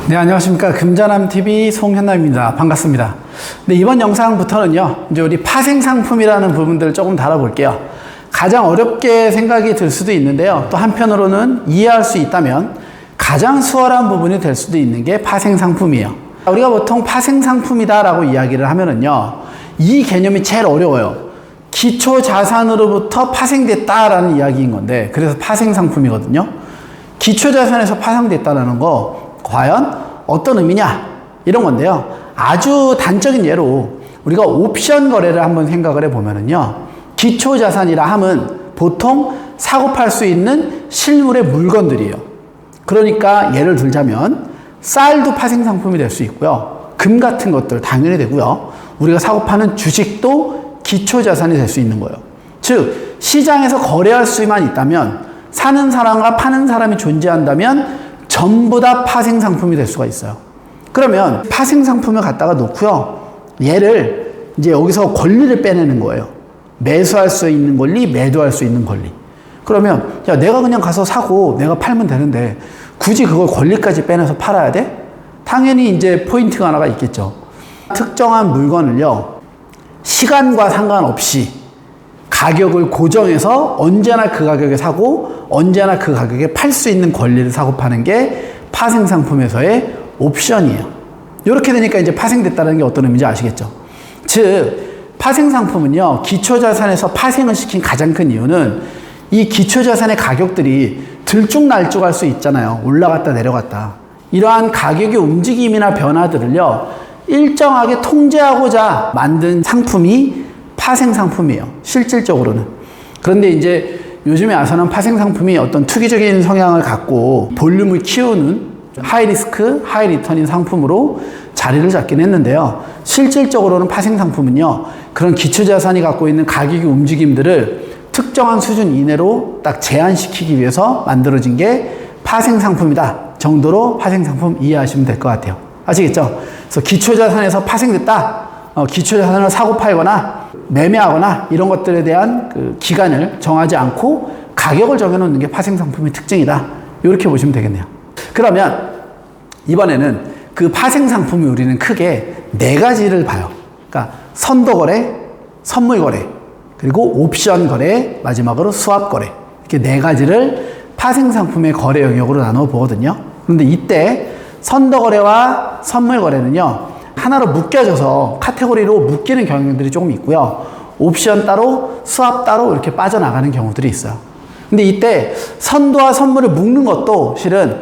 네, 안녕하십니까. 금전함TV 송현남입니다. 반갑습니다. 네, 이번 영상부터는요, 이제 우리 파생상품이라는 부분들을 조금 다뤄볼게요. 가장 어렵게 생각이 들 수도 있는데요. 또 한편으로는 이해할 수 있다면 가장 수월한 부분이 될 수도 있는 게 파생상품이에요. 우리가 보통 파생상품이다라고 이야기를 하면은요, 이 개념이 제일 어려워요. 기초자산으로부터 파생됐다라는 이야기인 건데, 그래서 파생상품이거든요. 기초자산에서 파생됐다라는 거, 과연 어떤 의미냐? 이런 건데요. 아주 단적인 예로 우리가 옵션 거래를 한번 생각을 해보면은요, 기초자산이라 함은 보통 사고 팔 수 있는 실물의 물건들이에요. 그러니까 예를 들자면 쌀도 파생상품이 될 수 있고요. 금 같은 것들 당연히 되고요. 우리가 사고 파는 주식도 기초자산이 될 수 있는 거예요. 즉 시장에서 거래할 수만 있다면, 사는 사람과 파는 사람이 존재한다면 전부 다 파생상품이 될 수가 있어요. 그러면 파생상품을 갖다가 놓고요, 얘를 이제 여기서 권리를 빼내는 거예요. 매수할 수 있는 권리, 매도할 수 있는 권리. 그러면 야, 내가 그냥 가서 사고 내가 팔면 되는데 굳이 그걸 권리까지 빼내서 팔아야 돼? 당연히 이제 포인트가 하나가 있겠죠. 특정한 물건을요, 시간과 상관없이 가격을 고정해서 언제나 그 가격에 사고 언제나 그 가격에 팔 수 있는 권리를 사고 파는 게 파생상품에서의 옵션이에요. 이렇게 되니까 이제 파생됐다는 게 어떤 의미인지 아시겠죠? 즉 파생상품은요, 기초자산에서 파생을 시킨 가장 큰 이유는 이 기초자산의 가격들이 들쭉날쭉할 수 있잖아요. 올라갔다 내려갔다. 이러한 가격의 움직임이나 변화들을요, 일정하게 통제하고자 만든 상품이 파생상품이에요. 실질적으로는. 그런데 이제 요즘에 와서는 파생상품이 어떤 투기적인 성향을 갖고 볼륨을 키우는 하이리스크, 하이리턴인 상품으로 자리를 잡긴 했는데요. 실질적으로는 파생상품은요, 그런 기초자산이 갖고 있는 가격의 움직임들을 특정한 수준 이내로 딱 제한시키기 위해서 만들어진 게 파생상품이다 정도로 파생상품 이해하시면 될 것 같아요. 아시겠죠? 그래서 기초자산에서 파생됐다. 기초자산을 사고 팔거나 매매하거나 이런 것들에 대한 그 기간을 정하지 않고 가격을 정해놓는 게 파생상품의 특징이다. 이렇게 보시면 되겠네요. 그러면 이번에는 그 파생상품이 우리는 크게 네 가지를 봐요. 그러니까 선도거래, 선물거래, 그리고 옵션거래, 마지막으로 수합거래. 이렇게 네 가지를 파생상품의 거래 영역으로 나눠 보거든요. 그런데 이때 선도거래와 선물거래는요, 하나로 묶여져서 카테고리로 묶이는 경향들이 조금 있고요. 옵션 따로, 수합 따로 이렇게 빠져나가는 경우들이 있어요. 근데 이때 선도와 선물을 묶는 것도 실은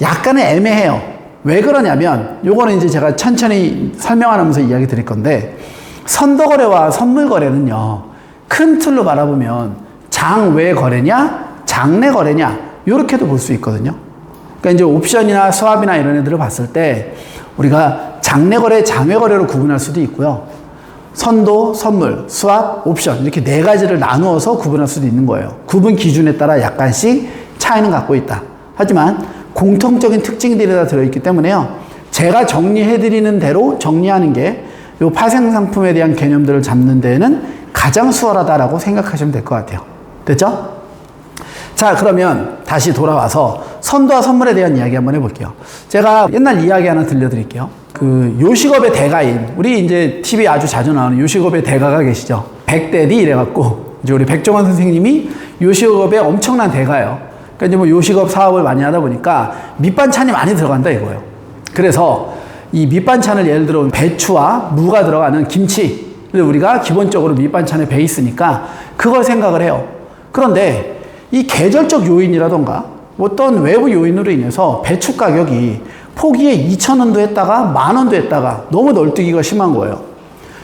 약간은 애매해요. 왜 그러냐면, 요거는 이제 제가 천천히 설명하면서 이야기 드릴 건데, 선도거래와 선물거래는요, 큰 틀로 바라보면 장외 거래냐, 장내 거래냐, 요렇게도 볼 수 있거든요. 그러니까 이제 옵션이나 수합이나 이런 애들을 봤을 때 우리가 장내 거래, 장외 거래로 구분할 수도 있고요. 선도, 선물, 수합, 옵션 이렇게 네 가지를 나누어서 구분할 수도 있는 거예요. 구분 기준에 따라 약간씩 차이는 갖고 있다. 하지만 공통적인 특징들이 다 들어있기 때문에요, 제가 정리해드리는 대로 정리하는 게 이 파생상품에 대한 개념들을 잡는 데에는 가장 수월하다라고 생각하시면 될 것 같아요. 됐죠? 자, 그러면 다시 돌아와서 선도와 선물에 대한 이야기 한번 해볼게요. 제가 옛날 이야기 하나 들려드릴게요. 그 요식업의 대가인, 우리 이제 TV 아주 자주 나오는 요식업의 대가가 계시죠. 백대리 이래갖고 이제 우리 백종원 선생님이 요식업의 엄청난 대가예요. 그러니까 이제 뭐 요식업 사업을 많이 하다 보니까 밑반찬이 많이 들어간다 이거예요. 그래서 이 밑반찬을 예를 들어 배추와 무가 들어가는 김치를 우리가 기본적으로 밑반찬의 베이스니까 그걸 생각을 해요. 그런데 이 계절적 요인이라던가 어떤 외부 요인으로 인해서 배추 가격이 포기에 2,000원도 했다가 10,000원도 했다가 너무 널뛰기가 심한 거예요.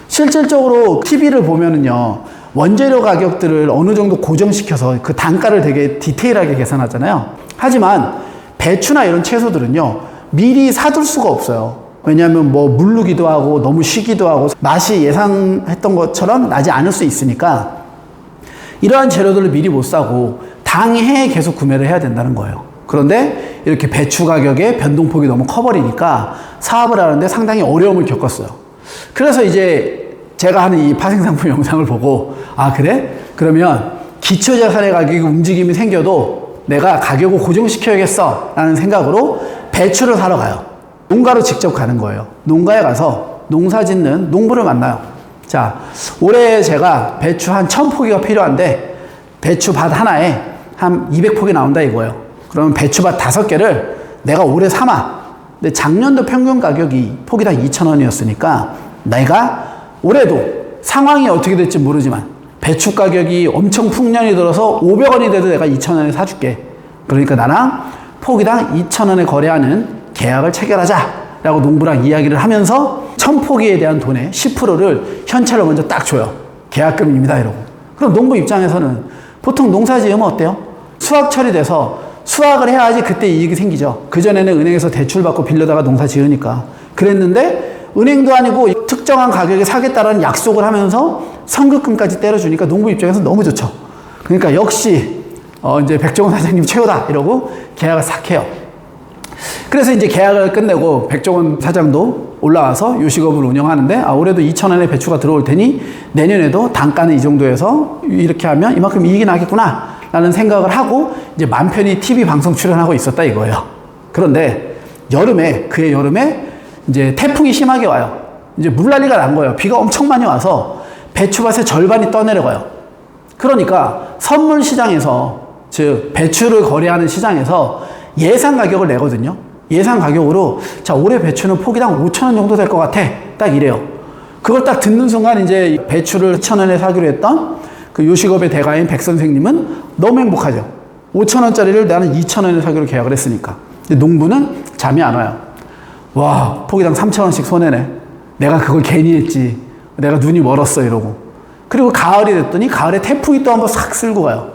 실질적으로 TV를 보면은요, 원재료 가격들을 어느 정도 고정시켜서 그 단가를 되게 디테일하게 계산하잖아요. 하지만 배추나 이런 채소들은요, 미리 사둘 수가 없어요. 왜냐하면 뭐 물르기도 하고 너무 쉬기도 하고 맛이 예상했던 것처럼 나지 않을 수 있으니까 이러한 재료들을 미리 못 사고 당해 계속 구매를 해야 된다는 거예요. 그런데 이렇게 배추 가격의 변동폭이 너무 커버리니까 사업을 하는데 상당히 어려움을 겪었어요. 그래서 이제 제가 하는 이 파생상품 영상을 보고, 아 그래? 그러면 기초자산의 가격이 움직임이 생겨도 내가 가격을 고정시켜야겠어 라는 생각으로 배추를 사러 가요. 농가로 직접 가는 거예요. 농가에 가서 농사 짓는 농부를 만나요. 자, 올해 제가 배추 한 1000포기가 필요한데 배추밭 하나에 한 200포기 나온다 이거예요. 그러면 배추밭 5개를 내가 올해 삼아. 근데 작년도 평균 가격이 포기당 2,000원이었으니까 내가 올해도 상황이 어떻게 될지 모르지만 배추 가격이 엄청 풍년이 들어서 500원이 돼도 내가 2,000원에 사줄게. 그러니까 나랑 포기당 2,000원에 거래하는 계약을 체결하자 라고 농부랑 이야기를 하면서 1000포기에 대한 돈의 10%를 현찰로 먼저 딱 줘요. 계약금입니다 이러고. 그럼 농부 입장에서는 보통 농사 지으면 어때요? 수확철이 돼서 수확을 해야지 그때 이익이 생기죠. 그전에는 은행에서 대출 받고 빌려다가 농사 지으니까 그랬는데 은행도 아니고 특정한 가격에 사겠다라는 약속을 하면서 선급금까지 때려주니까 농부 입장에서 너무 좋죠. 그러니까 역시 이제 백종원 사장님 최고다 이러고 계약을 싹 해요. 그래서 이제 계약을 끝내고 백종원 사장도 올라와서 요식업을 운영하는데 올해도 2,000원의 배추가 들어올 테니 내년에도 단가는 이 정도에서 이렇게 하면 이만큼 이익이 나겠구나 라는 생각을 하고 이제 맘 편히 TV 방송 출연하고 있었다 이거예요. 그런데 그해 여름에 이제 태풍이 심하게 와요. 이제 물난리가 난 거예요. 비가 엄청 많이 와서 배추밭의 절반이 떠내려가요. 그러니까 선물 시장에서, 즉 배추를 거래하는 시장에서 예상 가격을 내거든요. 예상 가격으로 자 올해 배추는 포기당 5,000원 정도 될 것 같아. 딱 이래요. 그걸 딱 듣는 순간 이제 배추를 1,000원에 사기로 했던 그 요식업의 대가인 백 선생님은 너무 행복하죠. 5,000원짜리를 나는 2,000원에 사기로 계약을 했으니까. 근데 농부는 잠이 안 와요. 와, 포기당 3,000원씩 손해네. 내가 그걸 괜히 했지. 내가 눈이 멀었어 이러고. 그리고 가을이 됐더니 가을에 태풍이 또 한번 싹 쓸고 가요.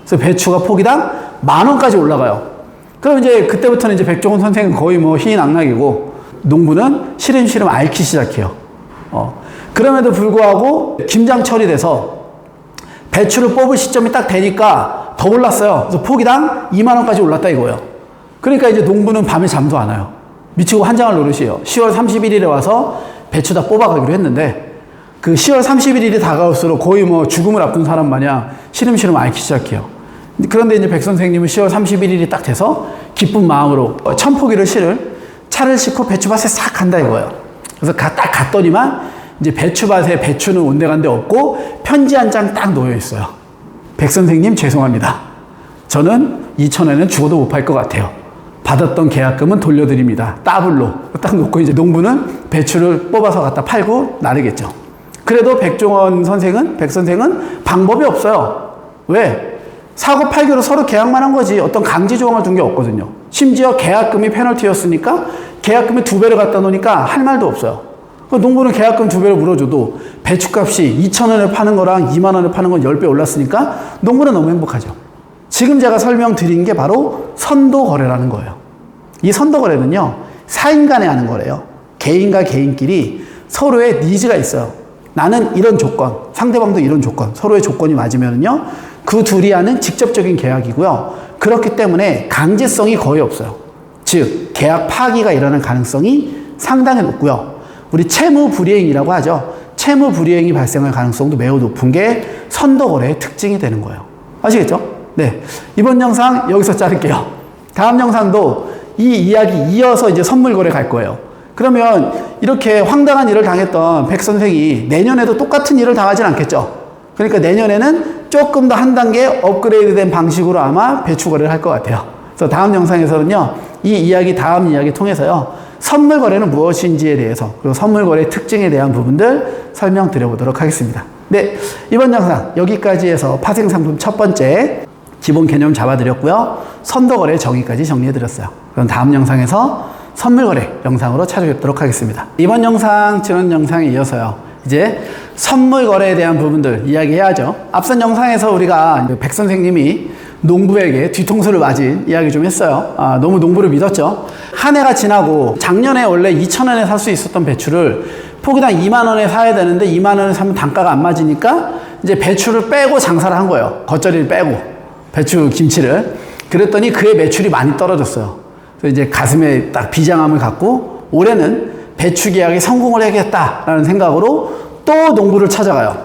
그래서 배추가 포기당 10,000원까지 올라가요. 그럼 이제 그때부터는 이제 백종원 선생은 거의 뭐 희낙락이고 농부는 시름시름 앓기 시작해요. 그럼에도 불구하고 김장철이 돼서 배추를 뽑을 시점이 딱 되니까 더 올랐어요. 그래서 포기당 20,000원까지 올랐다 이거예요. 그러니까 이제 농부는 밤에 잠도 안 와요. 미치고 환장할 노릇이에요. 10월 31일에 와서 배추 다 뽑아가기로 했는데 그 10월 31일이 다가올수록 거의 뭐 죽음을 앞둔 사람 마냥 시름시름 앓기 시작해요. 그런데 이제 백 선생님은 10월 31일이 딱 돼서 기쁜 마음으로 1000포기를 실을 차를 싣고 배추밭에 싹 간다 이거예요. 그래서 딱 갔더니만 이제 배추밭에 배추는 온데간데 없고 편지 한 장 딱 놓여 있어요. 백 선생님 죄송합니다. 저는 2,000원에는 죽어도 못 팔 것 같아요. 받았던 계약금은 돌려드립니다. 더블로 딱 놓고 이제 농부는 배추를 뽑아서 갖다 팔고 나르겠죠. 그래도 백 선생은 방법이 없어요. 왜? 사고 팔기로 서로 계약만 한 거지 어떤 강제 조항을 둔 게 없거든요. 심지어 계약금이 페널티였으니까 계약금의 2배를 갖다 놓으니까 할 말도 없어요. 농부는 계약금 2배를 물어줘도 배추값이 2,000원에 파는 거랑 20,000원에 파는 건 10배 올랐으니까 농부는 너무 행복하죠. 지금 제가 설명드린 게 바로 선도거래라는 거예요. 이 선도거래는요 4인 간에 하는 거래요. 개인과 개인끼리 서로의 니즈가 있어요. 나는 이런 조건, 상대방도 이런 조건, 서로의 조건이 맞으면요 그 둘이 하는 직접적인 계약이고요. 그렇기 때문에 강제성이 거의 없어요. 즉 계약 파기가 일어날 가능성이 상당히 높고요. 우리 채무 불이행이라고 하죠. 채무 불이행이 발생할 가능성도 매우 높은 게 선도거래의 특징이 되는 거예요. 아시겠죠? 네. 이번 영상 여기서 자를게요. 다음 영상도 이 이야기 이어서 이제 선물거래 갈 거예요. 그러면 이렇게 황당한 일을 당했던 백 선생이 내년에도 똑같은 일을 당하진 않겠죠. 그러니까 내년에는 조금 더 한 단계 업그레이드된 방식으로 아마 배추거래를 할 것 같아요. 그래서 다음 영상에서는요, 다음 이야기 통해서요, 선물거래는 무엇인지에 대해서, 그리고 선물거래의 특징에 대한 부분들 설명드려보도록 하겠습니다. 네, 이번 영상 여기까지 해서 파생상품 첫 번째 기본 개념 잡아드렸고요. 선도거래 정의까지 정리해드렸어요. 그럼 다음 영상에서 선물거래 영상으로 찾아뵙도록 하겠습니다. 이번 영상, 지난 영상에 이어서요. 이제 선물거래에 대한 부분들 이야기해야죠. 앞선 영상에서 우리가 백 선생님이 농부에게 뒤통수를 맞은 이야기 좀 했어요. 너무 농부를 믿었죠. 한 해가 지나고 작년에 원래 2,000원에 살 수 있었던 배추를 포기당 20,000원에 사야 되는데 20,000원에 사면 단가가 안 맞으니까 이제 배추를 빼고 장사를 한 거예요. 겉절이를 빼고 배추 김치를. 그랬더니 그의 매출이 많이 떨어졌어요. 그래서 이제 가슴에 딱 비장함을 갖고 올해는 배추 계약에 성공을 해야겠다라는 생각으로 또 농부를 찾아가요.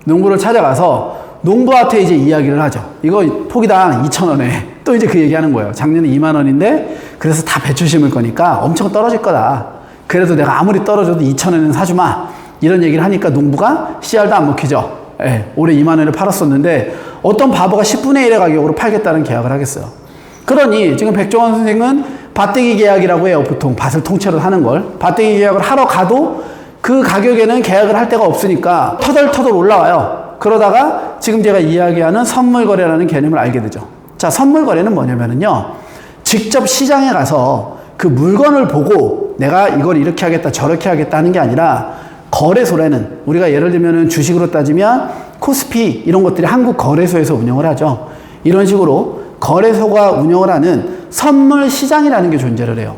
농부를 찾아가서 농부한테 이제 이야기를 하죠. 이거 포기당 2,000원에 또 이제 그 얘기하는 거예요. 작년에 2만 원인데 그래서 다 배추 심을 거니까 엄청 떨어질 거다. 그래도 내가 아무리 떨어져도 2,000원에는 사주마. 이런 얘기를 하니까 농부가 씨알도 안 먹히죠. 예, 올해 2만 원을 팔았었는데 어떤 바보가 10분의 1의 가격으로 팔겠다는 계약을 하겠어요. 그러니 지금 백종원 선생은 밭대기 계약이라고 해요. 보통 밭을 통째로 하는 걸. 밭대기 계약을 하러 가도 그 가격에는 계약을 할 데가 없으니까 터덜터덜 올라와요. 그러다가 지금 제가 이야기하는 선물거래라는 개념을 알게 되죠. 자, 선물거래는 뭐냐면요. 직접 시장에 가서 그 물건을 보고 내가 이걸 이렇게 하겠다 저렇게 하겠다 하는 게 아니라 거래소라는, 우리가 예를 들면 주식으로 따지면 코스피 이런 것들이 한국 거래소에서 운영을 하죠. 이런 식으로 거래소가 운영을 하는 선물 시장이라는 게 존재를 해요.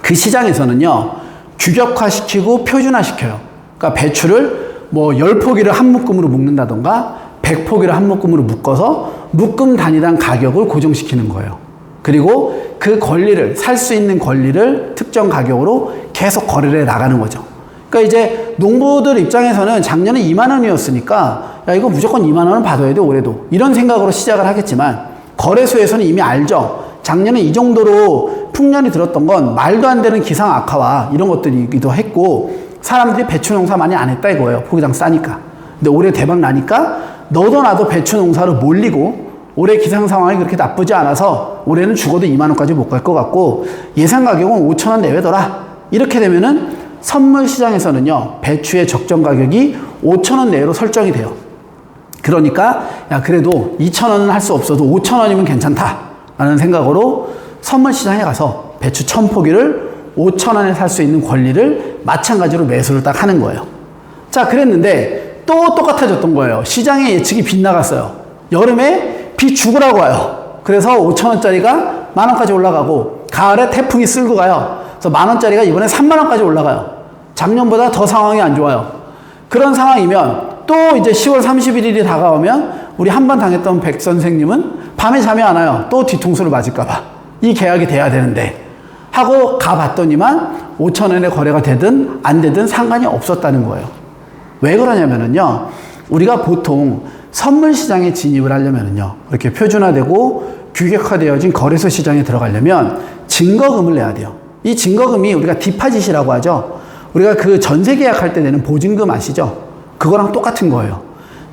그 시장에서는요, 규격화시키고 표준화시켜요. 그러니까 배추를 뭐 10포기를 한 묶음으로 묶는다던가 100포기를 한 묶음으로 묶어서 묶음 단위당 가격을 고정시키는 거예요. 그리고 그 권리를, 살 수 있는 권리를 특정 가격으로 계속 거래를 해 나가는 거죠. 그러니까 이제 농부들 입장에서는 작년에 2만 원이었으니까 야, 이거 무조건 2만 원은 받아야 돼 올해도, 이런 생각으로 시작을 하겠지만 거래소에서는 이미 알죠. 작년에 이 정도로 풍년이 들었던 건 말도 안 되는 기상 악화와 이런 것들이기도 했고 사람들이 배추 농사 많이 안 했다 이거예요. 포기당 싸니까. 근데 올해 대박 나니까 너도 나도 배추 농사로 몰리고 올해 기상 상황이 그렇게 나쁘지 않아서 올해는 죽어도 2만 원까지 못 갈 것 같고 예상 가격은 5천 원 내외더라. 이렇게 되면은 선물 시장에서는요, 배추의 적정 가격이 5천 원 내외로 설정이 돼요. 그러니까 야, 그래도 2천 원은 할 수 없어도 5천 원이면 괜찮다 라는 생각으로 선물 시장에 가서 배추 1,000포기를 5천 원에 살 수 있는 권리를 마찬가지로 매수를 딱 하는 거예요. 자, 그랬는데 또 똑같아졌던 거예요. 시장의 예측이 빗나갔어요. 여름에 비 죽으라고 와요. 그래서 5천 원짜리가 만 원까지 올라가고 가을에 태풍이 쓸고 가요. 그래서 만 원짜리가 이번에 3만 원까지 올라가요. 작년보다 더 상황이 안 좋아요. 그런 상황이면 또 이제 10월 31일이 다가오면 우리 한 번 당했던 백 선생님은 밤에 잠이 안 와요. 또 뒤통수를 맞을까봐. 이 계약이 돼야 되는데 하고 가봤더니만 5천 원에 거래가 되든 안 되든 상관이 없었다는 거예요. 왜 그러냐면요, 우리가 보통 선물 시장에 진입을 하려면요, 이렇게 표준화되고 규격화되어진 거래소 시장에 들어가려면 증거금을 내야 돼요. 이 증거금이 우리가 디파짓이라고 하죠. 우리가 그 전세 계약할 때 내는 보증금 아시죠? 그거랑 똑같은 거예요.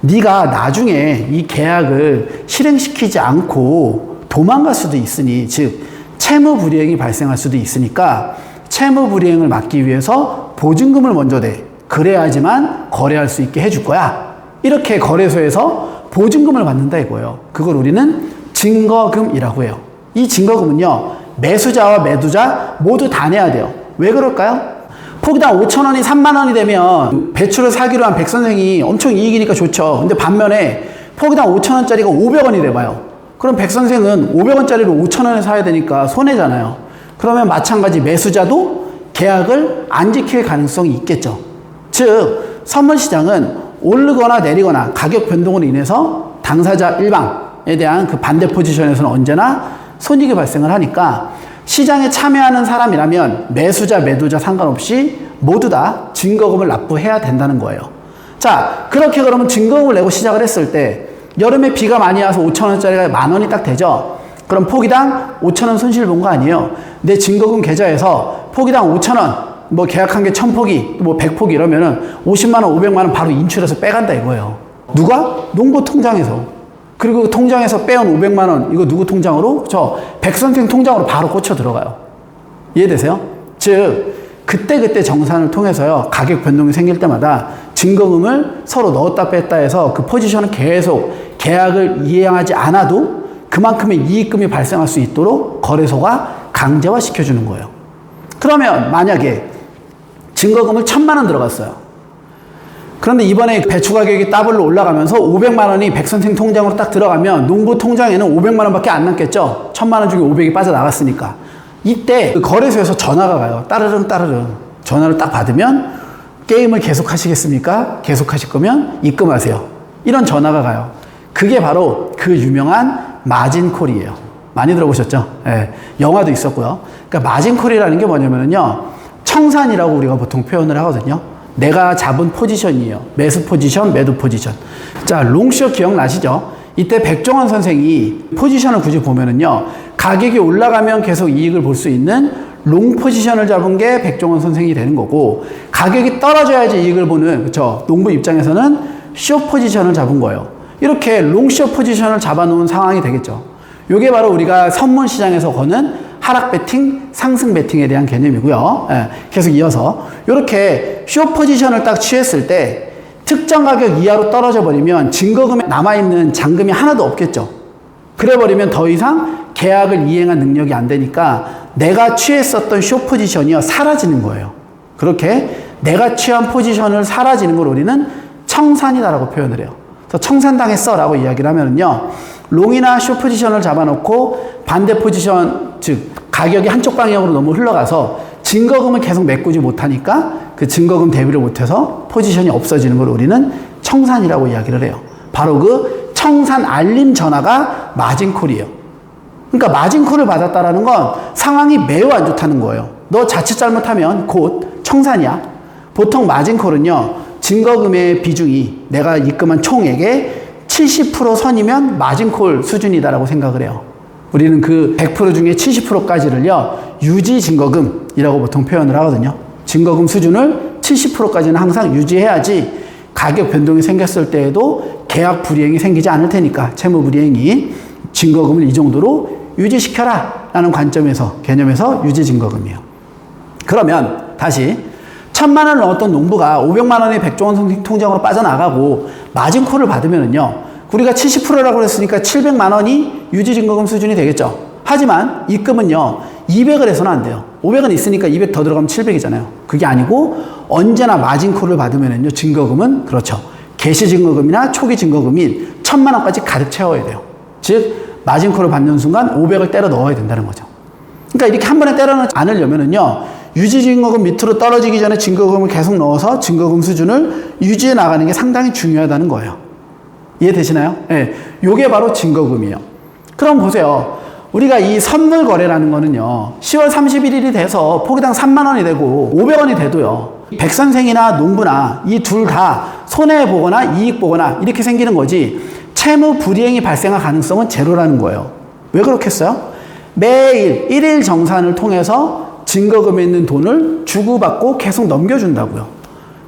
네가 나중에 이 계약을 실행시키지 않고 도망갈 수도 있으니, 즉 채무 불이행이 발생할 수도 있으니까 채무 불이행을 막기 위해서 보증금을 먼저 내. 그래야지만 거래할 수 있게 해줄 거야. 이렇게 거래소에서 보증금을 받는다 이거예요. 그걸 우리는 증거금이라고 해요. 이 증거금은요, 매수자와 매도자 모두 다 내야 돼요. 왜 그럴까요? 포기당 5천 원이 3만 원이 되면 배추를 사기로 한 백 선생이 엄청 이익이니까 좋죠. 근데 반면에 포기당 5천 원짜리가 500원이 돼봐요. 그럼 백 선생은 500원짜리로 5천 원에 사야 되니까 손해잖아요. 그러면 마찬가지 매수자도 계약을 안 지킬 가능성이 있겠죠. 즉 선물 시장은 오르거나 내리거나 가격 변동으로 인해서 당사자 일방에 대한 그 반대 포지션에서는 언제나 손익이 발생을 하니까 시장에 참여하는 사람이라면 매수자, 매도자 상관없이 모두 다 증거금을 납부해야 된다는 거예요. 자, 그렇게 그러면 증거금을 내고 시작을 했을 때 여름에 비가 많이 와서 5천 원짜리가 만 원이 딱 되죠. 그럼 포기당 5천 원 손실 본 거 아니에요. 내 증거금 계좌에서 포기당 5천 원, 뭐 계약한 게 1,000포기, 뭐 100포기 이러면은 50만 원, 500만 원 바로 인출해서 빼간다 이거예요. 누가? 농부 통장에서. 그리고 그 통장에서 빼온 500만 원, 이거 누구 통장으로? 저 백선생 통장으로 바로 꽂혀 들어가요. 이해되세요? 즉 그때 정산을 통해서요, 가격 변동이 생길 때마다 증거금을 서로 넣었다 뺐다 해서 그 포지션은 계속 계약을 이행하지 않아도 그만큼의 이익금이 발생할 수 있도록 거래소가 강제화 시켜주는 거예요. 그러면 만약에 증거금을 1,000만 원 들어갔어요. 그런데 이번에 배추 가격이 더블로 올라가면서 500만 원이 백선생 통장으로 딱 들어가면 농부 통장에는 500만 원밖에 안 남겠죠. 1,000만 원 중에 500이 빠져나갔으니까. 이때 그 거래소에서 전화가 가요. 따르릉 전화를 딱 받으면 게임을 계속 하시겠습니까? 계속 하실 거면 입금하세요. 이런 전화가 가요. 그게 바로 그 유명한 마진콜이에요. 많이 들어보셨죠? 예, 영화도 있었고요. 그러니까 마진콜이라는 게 뭐냐면요, 청산이라고 우리가 보통 표현을 하거든요. 내가 잡은 포지션이에요. 매수 포지션, 매도 포지션. 자, 롱숏 기억나시죠? 이때 백종원 선생이 포지션을 굳이 보면은요, 가격이 올라가면 계속 이익을 볼 수 있는 롱 포지션을 잡은 게 백종원 선생이 되는 거고, 가격이 떨어져야지 이익을 보는, 그쵸? 농부 입장에서는 숏 포지션을 잡은 거예요. 이렇게 롱숏 포지션을 잡아놓은 상황이 되겠죠. 이게 바로 우리가 선물 시장에서 거는 하락 베팅, 상승 베팅에 대한 개념이고요. 예, 계속 이어서 이렇게 숏 포지션을 딱 취했을 때 특정 가격 이하로 떨어져 버리면 증거금에 남아있는 잔금이 하나도 없겠죠. 그래 버리면 더 이상 계약을 이행한 능력이 안 되니까 내가 취했었던 숏 포지션이 사라지는 거예요. 그렇게 내가 취한 포지션을 사라지는 걸 우리는 청산이다라고 표현을 해요. 그래서 청산당했어 라고 이야기를 하면은요, 롱이나 숏 포지션을 잡아놓고 반대 포지션, 즉 가격이 한쪽 방향으로 너무 흘러가서 증거금을 계속 메꾸지 못하니까 그 증거금 대비를 못해서 포지션이 없어지는 걸 우리는 청산이라고 이야기를 해요. 바로 그 청산 알림 전화가 마진콜이에요. 그러니까 마진콜을 받았다라는 건 상황이 매우 안 좋다는 거예요. 너 자칫 잘못하면 곧 청산이야. 보통 마진콜은요, 증거금의 비중이 내가 입금한 총액의 70% 선이면 마진콜 수준이다라고 생각을 해요. 우리는 그 100% 중에 70%까지를요, 유지 증거금이라고 보통 표현을 하거든요. 증거금 수준을 70%까지는 항상 유지해야지 가격 변동이 생겼을 때에도 계약 불이행이 생기지 않을 테니까, 채무 불이행이 증거금을 이 정도로 유지시켜라 라는 관점에서, 개념에서 유지 증거금이에요. 그러면 다시 1,000만 원을 넣었던 농부가 500만 원의 백종원 선생 통장으로 빠져나가고 마진콜을 받으면은요, 우리가 70%라고 했으니까 700만 원이 유지증거금 수준이 되겠죠. 하지만 입금은요, 200을 해서는 안 돼요. 500은 있으니까 200 더 들어가면 700이잖아요. 그게 아니고 언제나 마진콜을 받으면은요, 증거금은 그렇죠. 개시증거금이나 초기증거금인 1,000만 원까지 가득 채워야 돼요. 즉 마진콜을 받는 순간 500을 때려 넣어야 된다는 거죠. 그러니까 이렇게 한 번에 때려 넣지 않으려면은요, 유지증거금 밑으로 떨어지기 전에 증거금을 계속 넣어서 증거금 수준을 유지해 나가는 게 상당히 중요하다는 거예요. 이해되시나요? 예. 요게 바로 증거금이에요. 그럼 보세요. 우리가 이 선물 거래라는 거는요, 10월 31일이 돼서 포기당 3만 원이 되고 500원이 돼도요, 백선생이나 농부나 이 둘 다 손해보거나 이익 보거나 이렇게 생기는 거지, 채무 불이행이 발생할 가능성은 제로라는 거예요. 왜 그렇겠어요? 매일 1일 정산을 통해서 증거금에 있는 돈을 주고받고 계속 넘겨준다고요.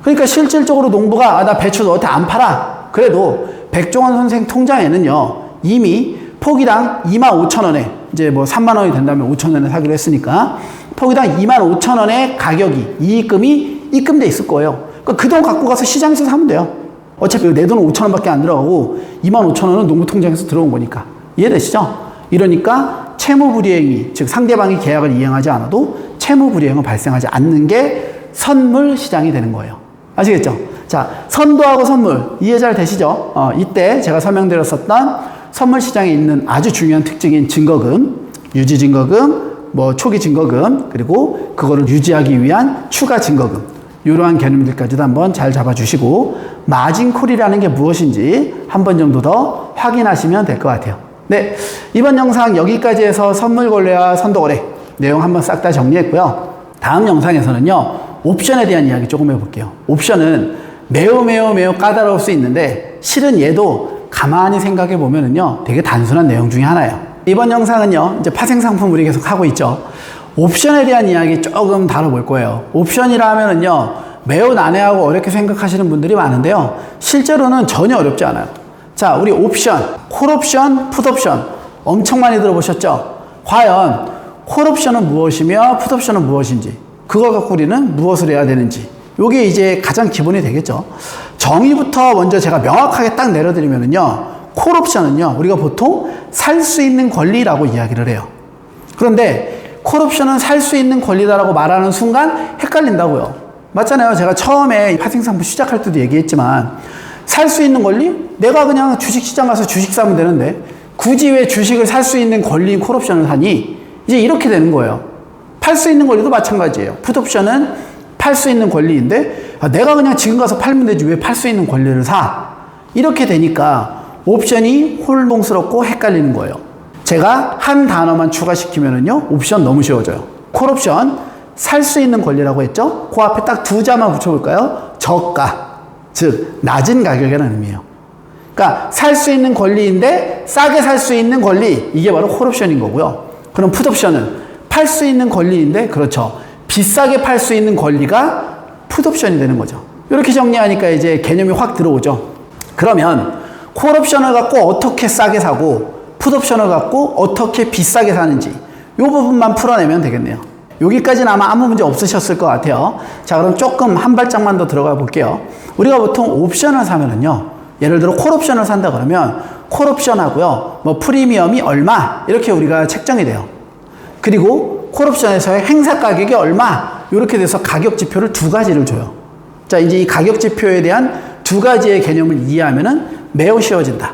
그러니까 실질적으로 농부가 나 배추 너한테 안 팔아. 그래도 백종원 선생 통장에는요, 이미 포기당 25,000원에, 이제 뭐 3만 원이 된다면 5,000원에 사기로 했으니까 포기당 25,000원의 가격이, 이익금이 입금돼 있을 거예요. 그러니까 그 돈 갖고 가서 시장에서 사면 돼요. 어차피 내 돈은 5,000원밖에 안 들어가고 25,000원은 농부 통장에서 들어온 거니까. 이해되시죠? 이러니까 채무 불이행이, 즉 상대방이 계약을 이행하지 않아도 채무 불이행은 발생하지 않는 게 선물 시장이 되는 거예요. 아시겠죠? 자, 선도하고 선물 이해 잘 되시죠? 이때 제가 설명드렸었던 선물 시장에 있는 아주 중요한 특징인 증거금, 유지 증거금, 뭐 초기 증거금, 그리고 그거를 유지하기 위한 추가 증거금, 이러한 개념들까지도 한번 잘 잡아주시고, 마진콜이라는 게 무엇인지 한 번 정도 더 확인하시면 될 것 같아요. 네, 이번 영상 여기까지 해서 선물 거래와 선도 거래 내용 한번 싹 다 정리했고요. 다음 영상에서는요, 옵션에 대한 이야기 조금 해볼게요. 옵션은 매우 까다로울 수 있는데, 실은 얘도 가만히 생각해 보면은요, 되게 단순한 내용 중에 하나예요. 이번 영상은요, 이제 파생상품 우리 계속 하고 있죠. 옵션에 대한 이야기 조금 다뤄볼 거예요. 옵션이라 하면은요, 매우 난해하고 어렵게 생각하시는 분들이 많은데요, 실제로는 전혀 어렵지 않아요. 자, 우리 옵션, 콜옵션, 풋옵션 엄청 많이 들어보셨죠? 과연 콜옵션은 무엇이며 풋옵션은 무엇인지, 그걸 갖고 우리는 무엇을 해야 되는지, 요게 이제 가장 기본이 되겠죠. 정의부터 먼저 제가 명확하게 딱 내려드리면은요, 콜옵션은요, 우리가 보통 살 수 있는 권리라고 이야기를 해요. 그런데 콜옵션은 살 수 있는 권리다라고 말하는 순간 헷갈린다고요. 맞잖아요. 제가 처음에 파생상품 시작할 때도 얘기했지만, 살 수 있는 권리? 내가 그냥 주식시장 가서 주식 사면 되는데 굳이 왜 주식을 살 수 있는 권리인 콜옵션을 사니? 이제 이렇게 되는 거예요. 팔 수 있는 권리도 마찬가지예요. 풋옵션은 팔 수 있는 권리인데, 내가 그냥 지금 가서 팔면 되지 왜 팔 수 있는 권리를 사? 이렇게 되니까 옵션이 혼동스럽고 헷갈리는 거예요. 제가 한 단어만 추가시키면은요, 옵션 너무 쉬워져요. 콜옵션, 살 수 있는 권리라고 했죠? 그 앞에 딱 두 자만 붙여볼까요? 저가, 즉 낮은 가격이라는 의미예요. 그러니까 살 수 있는 권리인데 싸게 살 수 있는 권리, 이게 바로 콜옵션인 거고요. 그럼 풋옵션은 팔 수 있는 권리인데, 그렇죠, 비싸게 팔 수 있는 권리가 풋옵션이 되는 거죠. 이렇게 정리하니까 이제 개념이 확 들어오죠. 그러면 콜옵션을 갖고 어떻게 싸게 사고 풋옵션을 갖고 어떻게 비싸게 사는지 이 부분만 풀어내면 되겠네요. 여기까지는 아마 아무 문제 없으셨을 것 같아요. 자, 그럼 조금 한 발짝만 더 들어가 볼게요. 우리가 보통 옵션을 사면은요, 예를 들어 콜옵션을 산다 그러면 콜옵션하고요, 뭐 프리미엄이 얼마 이렇게 우리가 책정이 돼요. 그리고 콜옵션에서의 행사 가격이 얼마 이렇게 돼서 가격 지표를 두 가지를 줘요. 자, 이제 이 가격 지표에 대한 두 가지의 개념을 이해하면은 매우 쉬워진다.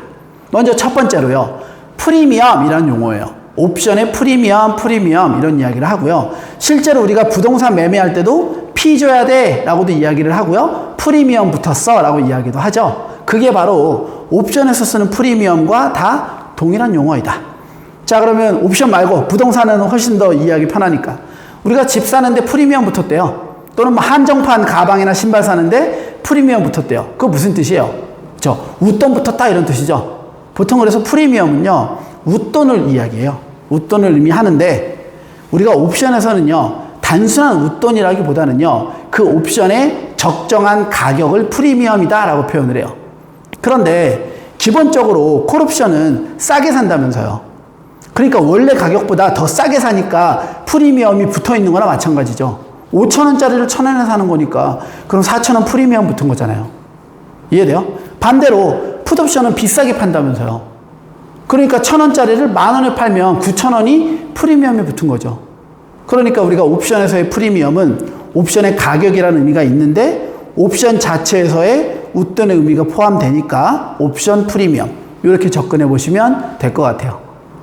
먼저 첫 번째로요, 프리미엄이라는 용어예요. 옵션의 프리미엄 이런 이야기를 하고요. 실제로 우리가 부동산 매매할 때도 피 줘야 돼 라고도 이야기를 하고요. 프리미엄 붙었어 라고 이야기도 하죠. 그게 바로 옵션에서 쓰는 프리미엄과 다 동일한 용어이다. 자, 그러면 옵션 말고 부동산은 훨씬 더 이해하기 편하니까 우리가 집 사는데 프리미엄 붙었대요. 또는 뭐 한정판 가방이나 신발 사는데 프리미엄 붙었대요. 그거 무슨 뜻이에요? 웃돈 붙었다 이런 뜻이죠. 보통 그래서 프리미엄은요, 웃돈을 이야기해요. 웃돈을 의미하는데, 우리가 옵션에서는요, 단순한 웃돈이라기보다는요, 그 옵션의 적정한 가격을 프리미엄이다 라고 표현을 해요. 그런데 기본적으로 콜옵션은 싸게 산다면서요. 그러니까 원래 가격보다 더 싸게 사니까 프리미엄이 붙어 있는 거나 마찬가지죠. 5,000원짜리를 1,000원에 사는 거니까 그럼 4,000원 프리미엄 붙은 거잖아요. 이해돼요? 반대로 풋옵션은 비싸게 판다면서요. 그러니까 1,000원짜리를 10,000원에 팔면 9,000원이 프리미엄이 붙은 거죠. 그러니까 우리가 옵션에서의 프리미엄은 옵션의 가격이라는 의미가 있는데 옵션 자체에서의 웃돈의 의미가 포함되니까 옵션 프리미엄, 이렇게 접근해 보시면 될 것 같아요.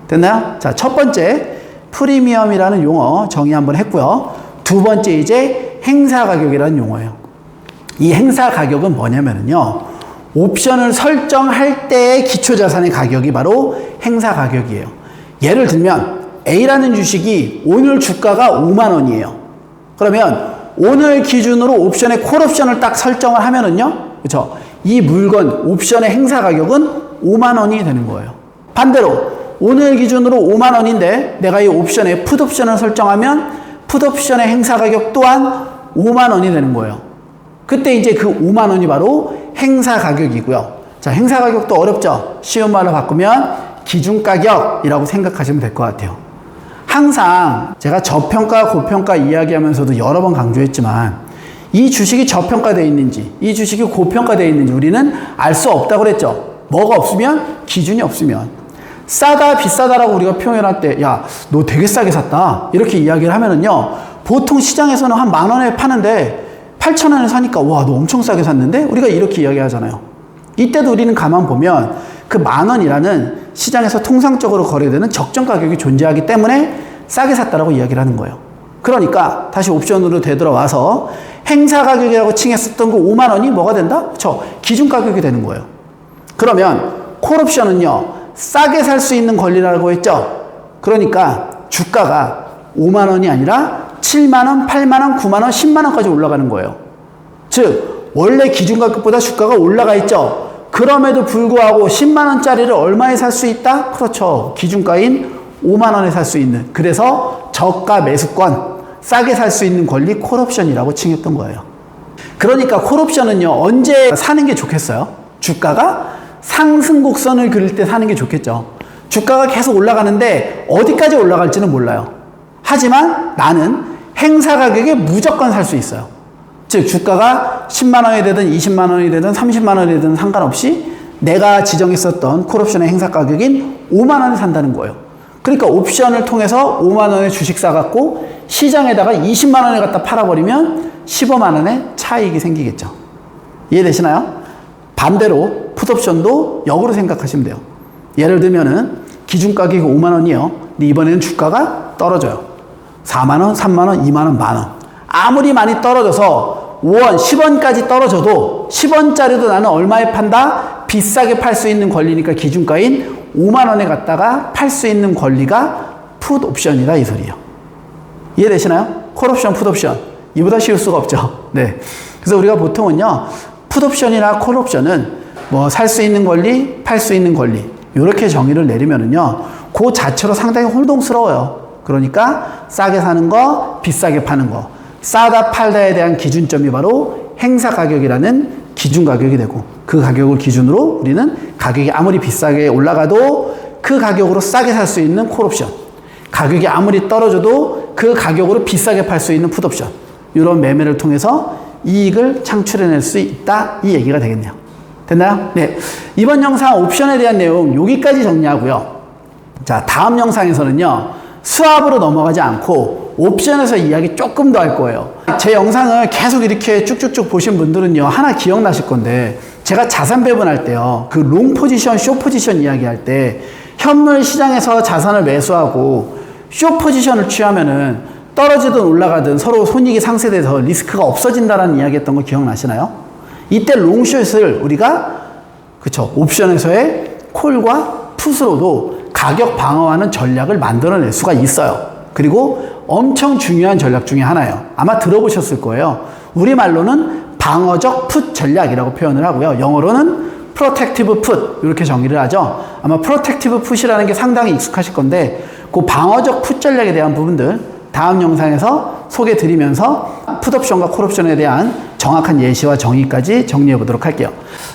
됐나요? 자, 첫 번째 프리미엄이라는 용어 정의 한번 했고요. 두 번째 이제 행사 가격이라는 용어예요. 이 행사 가격은 뭐냐면요, 옵션을 설정할 때의 기초자산의 가격이 바로 행사 가격이에요. 예를 들면 A라는 주식이 오늘 주가가 5만 원이에요. 그러면 오늘 기준으로 옵션의 콜옵션을 딱 설정을 하면은요, 그렇죠? 이 물건 옵션의 행사 가격은 5만 원이 되는 거예요. 반대로 오늘 기준으로 5만 원인데 내가 이 옵션에 풋옵션을 설정하면 풋옵션의 행사 가격 또한 5만 원이 되는 거예요. 그때 이제 그 5만 원이 바로 행사 가격이고요. 자, 행사 가격도 어렵죠? 쉬운 말로 바꾸면 기준 가격이라고 생각하시면 될 것 같아요. 항상 제가 저평가, 고평가 이야기하면서도 여러 번 강조했지만 이 주식이 저평가되어 있는지 이 주식이 고평가되어 있는지 우리는 알 수 없다고 그랬죠. 뭐가 없으면? 기준이 없으면. 싸다 비싸다라고 우리가 표현할 때 야, 너 되게 싸게 샀다 이렇게 이야기를 하면은요, 보통 시장에서는 한 10,000원에 파는데 8,000원에 사니까 와, 너 엄청 싸게 샀는데? 우리가 이렇게 이야기하잖아요. 이때도 우리는 가만 보면 그 10,000원이라는 시장에서 통상적으로 거래되는 적정 가격이 존재하기 때문에 싸게 샀다라고 이야기를 하는 거예요. 그러니까 다시 옵션으로 되돌아와서 행사 가격이라고 칭했었던 그 5만 원이 뭐가 된다? 그렇죠. 기준 가격이 되는 거예요. 그러면 콜옵션은요, 싸게 살 수 있는 권리라고 했죠. 그러니까 주가가 5만 원이 아니라 7만 원, 8만 원, 9만 원, 10만 원까지 올라가는 거예요. 즉 원래 기준 가격보다 주가가 올라가 있죠. 그럼에도 불구하고 10만 원짜리를 얼마에 살 수 있다? 그렇죠. 기준가인 5만 원에 살 수 있는, 그래서 저가 매수권, 싸게 살 수 있는 권리 콜옵션이라고 칭했던 거예요. 그러니까 콜옵션은요, 언제 사는 게 좋겠어요? 주가가 상승 곡선을 그릴 때 사는 게 좋겠죠. 주가가 계속 올라가는데 어디까지 올라갈지는 몰라요. 하지만 나는 행사 가격에 무조건 살 수 있어요. 즉 주가가 10만 원이 되든 20만 원이 되든 30만 원이 되든 상관없이 내가 지정했었던 콜옵션의 행사 가격인 5만 원에 산다는 거예요. 그러니까 옵션을 통해서 5만 원에 주식 사갖고 시장에다가 20만 원에 갖다 팔아버리면 15만 원의 차익이 생기겠죠. 이해되시나요? 반대로 풋옵션도 역으로 생각하시면 돼요. 예를 들면은 기준 가격이 5만 원이에요. 근데 이번에는 주가가 떨어져요. 4만 원, 3만 원, 2만 원, 만 원. 아무리 많이 떨어져서 5원, 10원까지 떨어져도 10원짜리도 나는 얼마에 판다? 비싸게 팔 수 있는 권리니까 기준가인 5만 원에 갖다가 팔 수 있는 권리가 풋옵션이다 이 소리예요. 이해되시나요? 콜옵션, 풋옵션. 이보다 쉬울 수가 없죠. 네. 그래서 우리가 보통은요, 풋옵션이나 콜옵션은 뭐 살 수 있는 권리, 팔 수 있는 권리. 이렇게 정의를 내리면은요, 그 자체로 상당히 혼동스러워요. 그러니까 싸게 사는 거, 비싸게 파는 거. 싸다 팔다에 대한 기준점이 바로 행사 가격이라는 기준 가격이 되고, 그 가격을 기준으로 우리는 가격이 아무리 비싸게 올라가도 그 가격으로 싸게 살 수 있는 콜옵션, 가격이 아무리 떨어져도 그 가격으로 비싸게 팔 수 있는 풋옵션, 이런 매매를 통해서 이익을 창출해낼 수 있다, 이 얘기가 되겠네요. 됐나요? 네. 이번 영상 옵션에 대한 내용 여기까지 정리하고요. 자, 다음 영상에서는요, 수압으로 넘어가지 않고 옵션에서 이야기 조금 더 할 거예요. 제 영상을 계속 이렇게 쭉쭉쭉 보신 분들은요, 하나 기억나실 건데, 제가 자산 배분할 때요, 그 롱 포지션, 숏 포지션 이야기할 때 현물 시장에서 자산을 매수하고 숏 포지션을 취하면은 떨어지든 올라가든 서로 손익이 상쇄돼서 리스크가 없어진다라는 이야기 했던 거 기억나시나요? 이때 롱숏을 우리가, 그쵸, 옵션에서의 콜과 풋으로도 가격 방어하는 전략을 만들어낼 수가 있어요. 그리고 엄청 중요한 전략 중에 하나예요. 아마 들어보셨을 거예요. 우리말로는 방어적 풋 전략이라고 표현을 하고요. 영어로는 프로텍티브 풋, 이렇게 정의를 하죠. 아마 프로텍티브 풋이라는 게 상당히 익숙하실 건데, 그 방어적 풋 전략에 대한 부분들 다음 영상에서 소개 드리면서 풋옵션과 콜옵션에 대한 정확한 예시와 정의까지 정리해 보도록 할게요.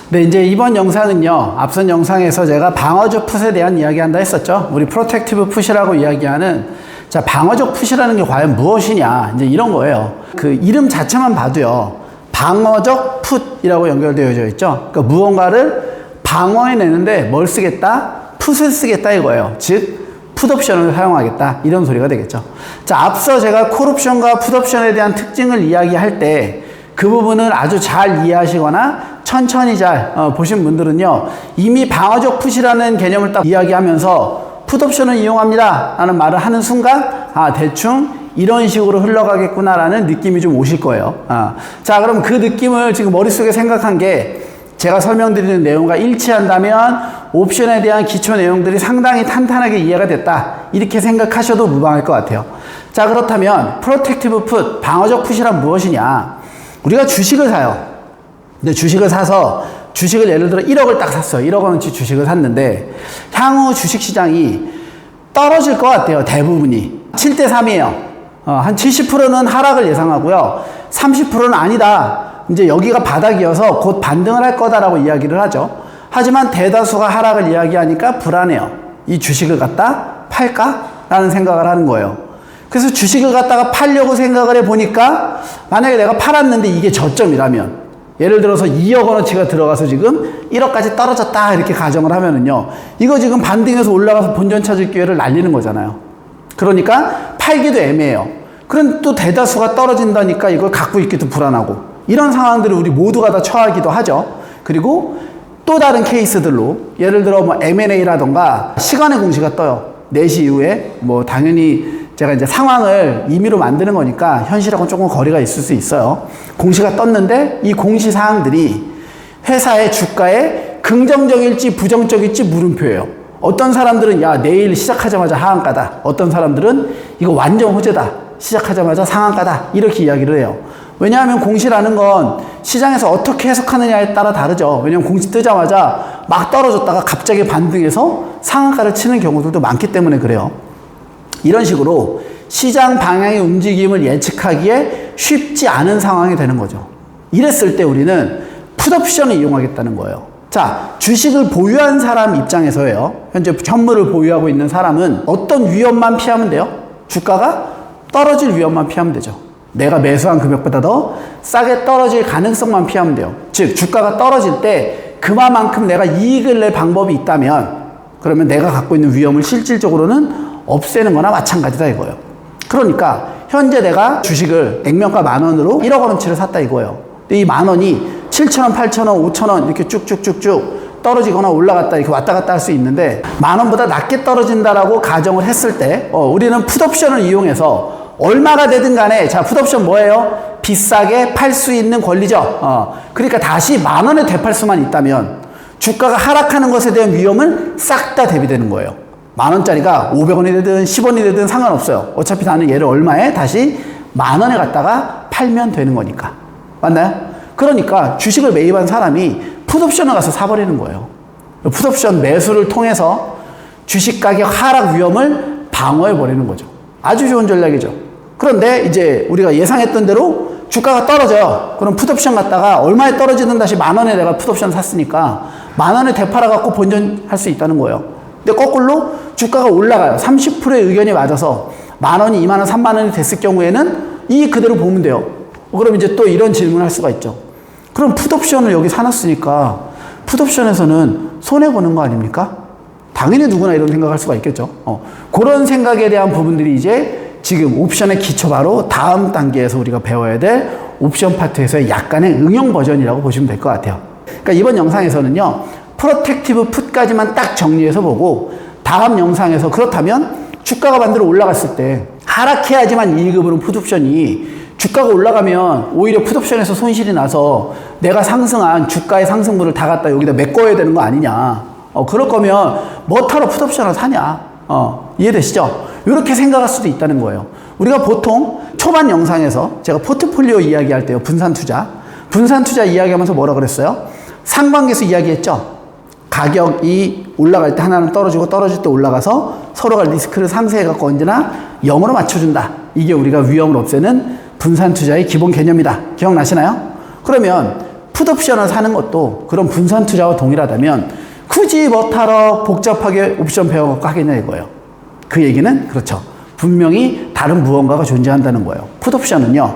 네, 이제 이번 영상은요, 앞선 영상에서 제가 방어적 풋에 대한 이야기 한다 했었죠. 우리 프로텍티브 풋이라고 이야기하는, 자, 방어적 풋이라는 게 과연 무엇이냐, 이제 이런 거예요. 그 이름 자체만 봐도요, 방어적 풋이라고 연결되어져 있죠. 그러니까 무언가를 방어해내는데 뭘 쓰겠다? 풋을 쓰겠다 이거예요. 즉, 풋옵션을 사용하겠다, 이런 소리가 되겠죠. 자, 앞서 제가 콜옵션과 풋옵션에 대한 특징을 이야기할 때 그 부분을 아주 잘 이해하시거나 천천히 잘 보신 분들은요, 이미 방어적 풋이라는 개념을 딱 이야기하면서 풋옵션을 이용합니다 라는 말을 하는 순간, 아, 대충 이런 식으로 흘러가겠구나 라는 느낌이 좀 오실 거예요. 자, 그럼 그 느낌을 지금 머릿속에 생각한 게 제가 설명드리는 내용과 일치한다면 옵션에 대한 기초 내용들이 상당히 탄탄하게 이해가 됐다, 이렇게 생각하셔도 무방할 것 같아요. 자, 그렇다면 프로텍티브 풋, 방어적 풋이란 무엇이냐? 우리가 주식을 사요. 근데 주식을 사서, 주식을 예를 들어 1억을 딱 샀어요. 1억 원어치 주식을 샀는데 향후 주식시장이 떨어질 것 같아요. 대부분이 7대3이에요. 한 70%는 하락을 예상하고요, 30%는 아니다, 이제 여기가 바닥이어서 곧 반등을 할 거다라고 이야기를 하죠. 하지만 대다수가 하락을 이야기하니까 불안해요. 이 주식을 갖다 팔까? 라는 생각을 하는 거예요. 그래서 주식을 갖다가 팔려고 생각을 해보니까, 만약에 내가 팔았는데 이게 저점이라면, 예를 들어서 2억 원어치가 들어가서 지금 1억까지 떨어졌다, 이렇게 가정을 하면은요, 이거 지금 반등해서 올라가서 본전 찾을 기회를 날리는 거잖아요. 그러니까 팔기도 애매해요. 그럼 또 대다수가 떨어진다니까 이걸 갖고 있기도 불안하고, 이런 상황들을 우리 모두가 다 처하기도 하죠. 그리고 또 다른 케이스들로, 예를 들어 뭐 M&A라던가 시간의 공시가 떠요. 4시 이후에. 뭐 당연히 제가 이제 상황을 임의로 만드는 거니까 현실하고는 조금 거리가 있을 수 있어요. 공시가 떴는데 이 공시 사항들이 회사의 주가에 긍정적일지 부정적일지 물음표예요. 어떤 사람들은 야, 내일 시작하자마자 하한가다, 어떤 사람들은 이거 완전 호재다, 시작하자마자 상한가다, 이렇게 이야기를 해요. 왜냐하면 공시라는 건 시장에서 어떻게 해석하느냐에 따라 다르죠. 왜냐하면 공시 뜨자마자 막 떨어졌다가 갑자기 반등해서 상한가를 치는 경우들도 많기 때문에 그래요. 이런 식으로 시장 방향의 움직임을 예측하기에 쉽지 않은 상황이 되는 거죠. 이랬을 때 우리는 풋옵션을 이용하겠다는 거예요. 자, 주식을 보유한 사람 입장에서예요. 현재 현물을 보유하고 있는 사람은 어떤 위험만 피하면 돼요? 주가가 떨어질 위험만 피하면 되죠. 내가 매수한 금액보다 더 싸게 떨어질 가능성만 피하면 돼요. 즉, 주가가 떨어질 때 그만큼 내가 이익을 낼 방법이 있다면, 그러면 내가 갖고 있는 위험을 실질적으로는 없애는 거나 마찬가지다 이거예요. 그러니까 현재 내가 주식을 액면가 10,000원으로 1억 원어치를 샀다 이거예요. 근데 이 10,000원이 7,000원, 8,000원, 5,000원 이렇게 쭉쭉쭉쭉 떨어지거나 올라갔다 이렇게 왔다 갔다 할 수 있는데, 10,000원보다 낮게 떨어진다라고 가정을 했을 때 우리는 풋옵션을 이용해서 얼마가 되든 간에, 자, 풋옵션 뭐예요? 비싸게 팔 수 있는 권리죠. 그러니까 다시 10,000원에 되팔 수만 있다면 주가가 하락하는 것에 대한 위험은 싹 다 대비되는 거예요. 10,000원짜리가 500원이 되든 10원이 되든 상관없어요. 어차피 나는 얘를 얼마에 다시 10,000원에 갖다가 팔면 되는 거니까. 맞나요? 그러니까 주식을 매입한 사람이 풋옵션을 가서 사버리는 거예요. 풋옵션 매수를 통해서 주식 가격 하락 위험을 방어해버리는 거죠. 아주 좋은 전략이죠. 그런데 이제 우리가 예상했던 대로 주가가 떨어져요. 그럼 풋옵션 갖다가 얼마에 떨어지든 다시 10,000원에 내가 풋옵션 샀으니까 10,000원에 되팔아갖고 본전할 수 있다는 거예요. 근데 거꾸로 주가가 올라가요. 30%의 의견이 맞아서 10,000원이 20,000원, 30,000원이 됐을 경우에는 이 그대로 보면 돼요. 그럼 이제 또 이런 질문을 할 수가 있죠. 그럼 풋옵션을 여기 사놨으니까 풋옵션에서는 손해보는 거 아닙니까? 당연히 누구나 이런 생각할 수가 있겠죠. 그런 생각에 대한 부분들이 이제 지금 옵션의 기초 바로 다음 단계에서 우리가 배워야 될 옵션 파트에서의 약간의 응용 버전이라고 보시면 될 것 같아요. 그러니까 이번 영상에서는요, 프로텍티브 풋까지만 딱 정리해서 보고 다음 영상에서 그렇다면 주가가 반대로 올라갔을 때 하락해야지만 이익을 보는 풋옵션이 주가가 올라가면 오히려 풋옵션에서 손실이 나서 내가 상승한 주가의 상승분을 다 갖다 여기다 메꿔야 되는 거 아니냐. 그럴 거면 뭐하러 풋옵션을 사냐. 이해되시죠? 이렇게 생각할 수도 있다는 거예요. 우리가 보통 초반 영상에서 제가 포트폴리오 이야기할 때요, 분산 투자 이야기하면서 뭐라 그랬어요? 상관계수 이야기했죠? 가격이 올라갈 때 하나는 떨어지고 떨어질 때 올라가서 서로가 리스크를 상쇄해갖고 언제나 0으로 맞춰준다. 이게 우리가 위험을 없애는 분산 투자의 기본 개념이다. 기억나시나요? 그러면 풋옵션을 사는 것도 그런 분산 투자와 동일하다면 굳이 뭐하러 복잡하게 옵션 배워갖고 하겠냐 이거예요. 그 얘기는 그렇죠. 분명히 다른 무언가가 존재한다는 거예요. 풋옵션은요,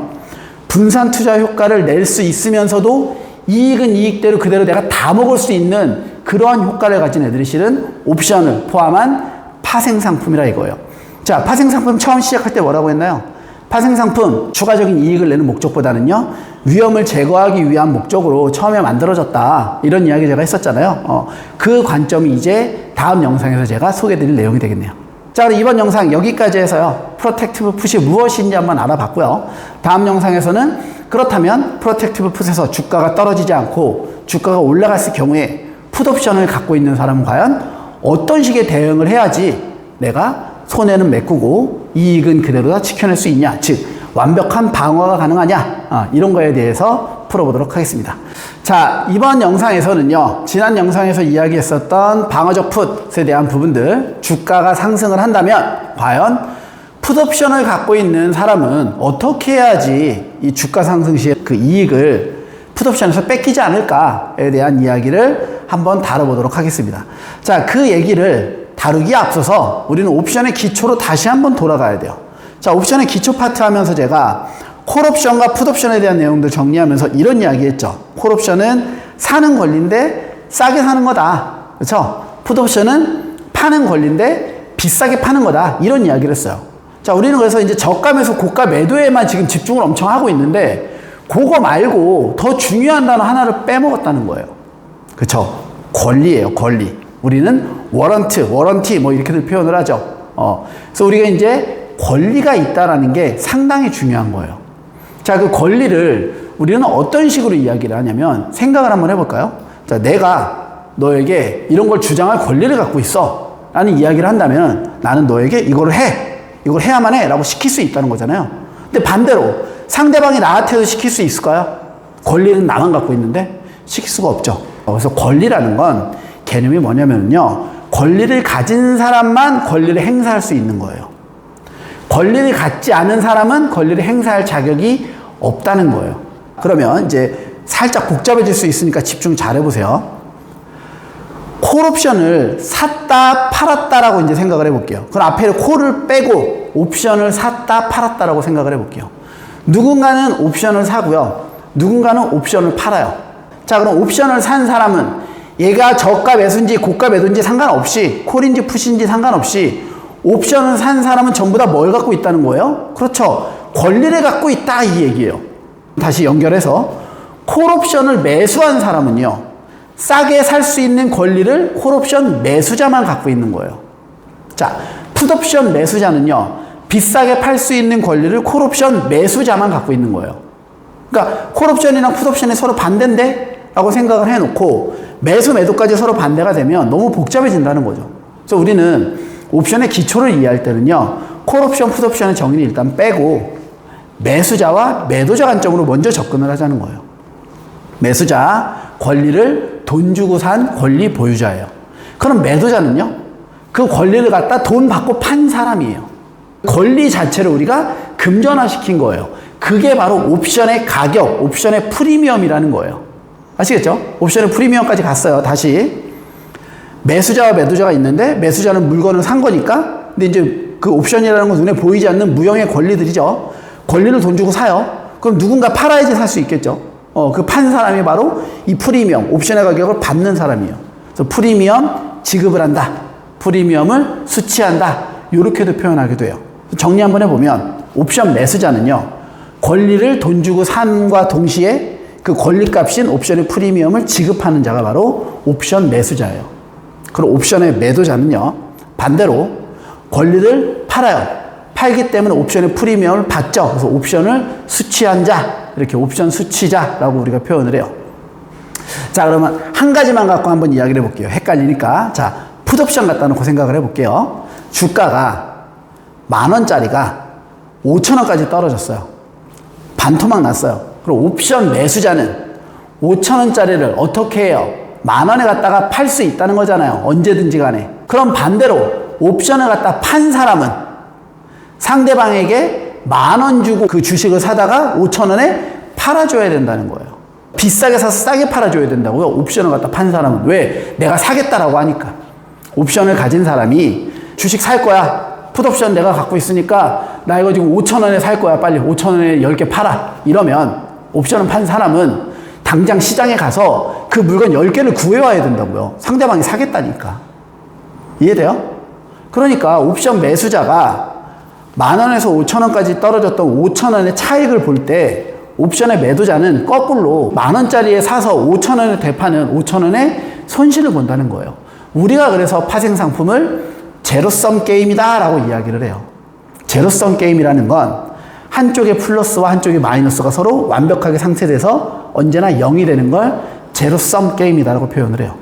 분산 투자 효과를 낼 수 있으면서도 이익은 이익대로 그대로 내가 다 먹을 수 있는 그러한 효과를 가진 애들이 실은 옵션을 포함한 파생상품이라 이거예요. 자, 파생상품 처음 시작할 때 뭐라고 했나요? 파생상품, 추가적인 이익을 내는 목적보다는요, 위험을 제거하기 위한 목적으로 처음에 만들어졌다. 이런 이야기 제가 했었잖아요. 그 관점이 이제 다음 영상에서 제가 소개해드릴 내용이 되겠네요. 자, 그럼 이번 영상 여기까지 해서요, 프로텍티브 풋이 무엇인지 한번 알아봤고요. 다음 영상에서는 그렇다면 프로텍티브 풋에서 주가가 떨어지지 않고 주가가 올라갔을 경우에 풋옵션을 갖고 있는 사람은 과연 어떤 식의 대응을 해야지 내가 손해는 메꾸고 이익은 그대로 다 지켜낼 수 있냐, 즉 완벽한 방어가 가능하냐, 이런 거에 대해서 풀어보도록 하겠습니다. 자, 이번 영상에서는요, 지난 영상에서 이야기했었던 방어적 풋에 대한 부분들, 주가가 상승을 한다면 과연 풋옵션을 갖고 있는 사람은 어떻게 해야지 이 주가 상승 시에 그 이익을 풋옵션에서 뺏기지 않을까에 대한 이야기를 한번 다뤄보도록 하겠습니다. 자, 그 얘기를 다루기에 앞서서 우리는 옵션의 기초로 다시 한번 돌아가야 돼요. 자, 옵션의 기초 파트 하면서 제가 콜옵션과 풋옵션에 대한 내용들 정리하면서 이런 이야기 했죠. 콜옵션은 사는 권리인데 싸게 사는 거다. 그렇죠? 풋옵션은 파는 권리인데 비싸게 파는 거다. 이런 이야기를 했어요. 자, 우리는 그래서 이제 저가 매수 고가 매도에만 지금 집중을 엄청 하고 있는데 그거 말고 더 중요한 단어 하나를 빼먹었다는 거예요. 그렇죠? 권리예요, 권리. 우리는 워런티 뭐 이렇게들 표현을 하죠. 그래서 우리가 이제 권리가 있다라는 게 상당히 중요한 거예요. 자, 그 권리를 우리는 어떤 식으로 이야기를 하냐면 생각을 한번 해볼까요? 자, 내가 너에게 이런 걸 주장할 권리를 갖고 있어 라는 이야기를 한다면 나는 너에게 이걸 해야만 해 라고 시킬 수 있다는 거잖아요. 근데 반대로 상대방이 나한테도 시킬 수 있을까요? 권리는 나만 갖고 있는데 시킬 수가 없죠. 그래서 권리라는 건 개념이 뭐냐면요, 권리를 가진 사람만 권리를 행사할 수 있는 거예요. 권리를 갖지 않은 사람은 권리를 행사할 자격이 없다는 거예요. 그러면 이제 살짝 복잡해질 수 있으니까 집중 잘 해보세요. 콜옵션을 샀다 팔았다라고 이제 생각을 해볼게요. 그럼 앞에 콜을 빼고 옵션을 샀다 팔았다라고 생각을 해볼게요. 누군가는 옵션을 사고요, 누군가는 옵션을 팔아요. 자, 그럼 옵션을 산 사람은 얘가 저가 매수인지 고가 매도인지 상관없이, 콜인지 풋인지 상관없이 옵션을 산 사람은 전부 다 뭘 갖고 있다는 거예요? 그렇죠. 권리를 갖고 있다, 이 얘기예요. 다시 연결해서 콜옵션을 매수한 사람은요, 싸게 살 수 있는 권리를 콜옵션 매수자만 갖고 있는 거예요. 자, 풋옵션 매수자는요, 비싸게 팔 수 있는 권리를 콜옵션 매수자만 갖고 있는 거예요. 그러니까 콜옵션이랑 풋옵션이 서로 반대인데? 라고 생각을 해놓고 매수 매도까지 서로 반대가 되면 너무 복잡해진다는 거죠. 그래서 우리는 옵션의 기초를 이해할 때는요, 콜옵션, 풋옵션의 정의를 일단 빼고 매수자와 매도자 관점으로 먼저 접근을 하자는 거예요. 매수자, 권리를 돈 주고 산 권리 보유자예요. 그럼 매도자는요, 그 권리를 갖다 돈 받고 판 사람이에요. 권리 자체를 우리가 금전화시킨 거예요. 그게 바로 옵션의 가격, 옵션의 프리미엄이라는 거예요. 아시겠죠? 옵션의 프리미엄까지 갔어요. 다시. 매수자와 매도자가 있는데 매수자는 물건을 산 거니까, 근데 이제 그 옵션이라는 건 눈에 보이지 않는 무형의 권리들이죠. 권리를 돈 주고 사요. 그럼 누군가 팔아야지 살 수 있겠죠. 그 판 사람이 바로 이 프리미엄, 옵션의 가격을 받는 사람이에요. 그래서 프리미엄 지급을 한다. 프리미엄을 수취한다. 이렇게도 표현하기도 해요. 정리 한번 해보면 옵션 매수자는요, 권리를 돈 주고 산과 동시에 그 권리값인 옵션의 프리미엄을 지급하는 자가 바로 옵션 매수자예요. 그리고 옵션의 매도자는요, 반대로 권리를 팔아요. 팔기 때문에 옵션의 프리미엄을 받죠. 그래서 옵션을 수취한 자, 이렇게 옵션 수취자라고 우리가 표현을 해요. 자, 그러면 한 가지만 갖고 한번 이야기를 해볼게요. 헷갈리니까. 자, 풋옵션 갖다 놓고 생각을 해볼게요. 주가가 10,000원짜리가 5,000원까지 떨어졌어요. 반토막 났어요. 그럼 옵션 매수자는 5,000원짜리를 어떻게 해요? 10,000원에 갖다가 팔 수 있다는 거잖아요. 언제든지 간에. 그럼 반대로 옵션을 갖다 판 사람은 상대방에게 10,000원 주고 그 주식을 사다가 5,000원에 팔아줘야 된다는 거예요. 비싸게 사서 싸게 팔아줘야 된다고요. 옵션을 갖다 판 사람은. 왜? 내가 사겠다라고 하니까. 옵션을 가진 사람이 주식 살 거야. 풋옵션 내가 갖고 있으니까 나 이거 지금 5,000원에 살 거야. 빨리 5,000원에 10개 팔아. 이러면 옵션을 판 사람은 당장 시장에 가서 그 물건 10개를 구해와야 된다고요. 상대방이 사겠다니까. 이해돼요? 그러니까 옵션 매수자가 10,000원에서 5,000원까지 떨어졌던 5,000원의 차익을 볼 때 옵션의 매도자는 거꾸로 10,000원짜리에 사서 5,000원에 되파는 5,000원의 손실을 본다는 거예요. 우리가 그래서 파생 상품을 제로섬 게임이다 라고 이야기를 해요. 제로섬 게임이라는 건 한쪽에 플러스와 한쪽에 마이너스가 서로 완벽하게 상쇄돼서 언제나 0이 되는 걸 제로섬 게임이다 라고 표현을 해요.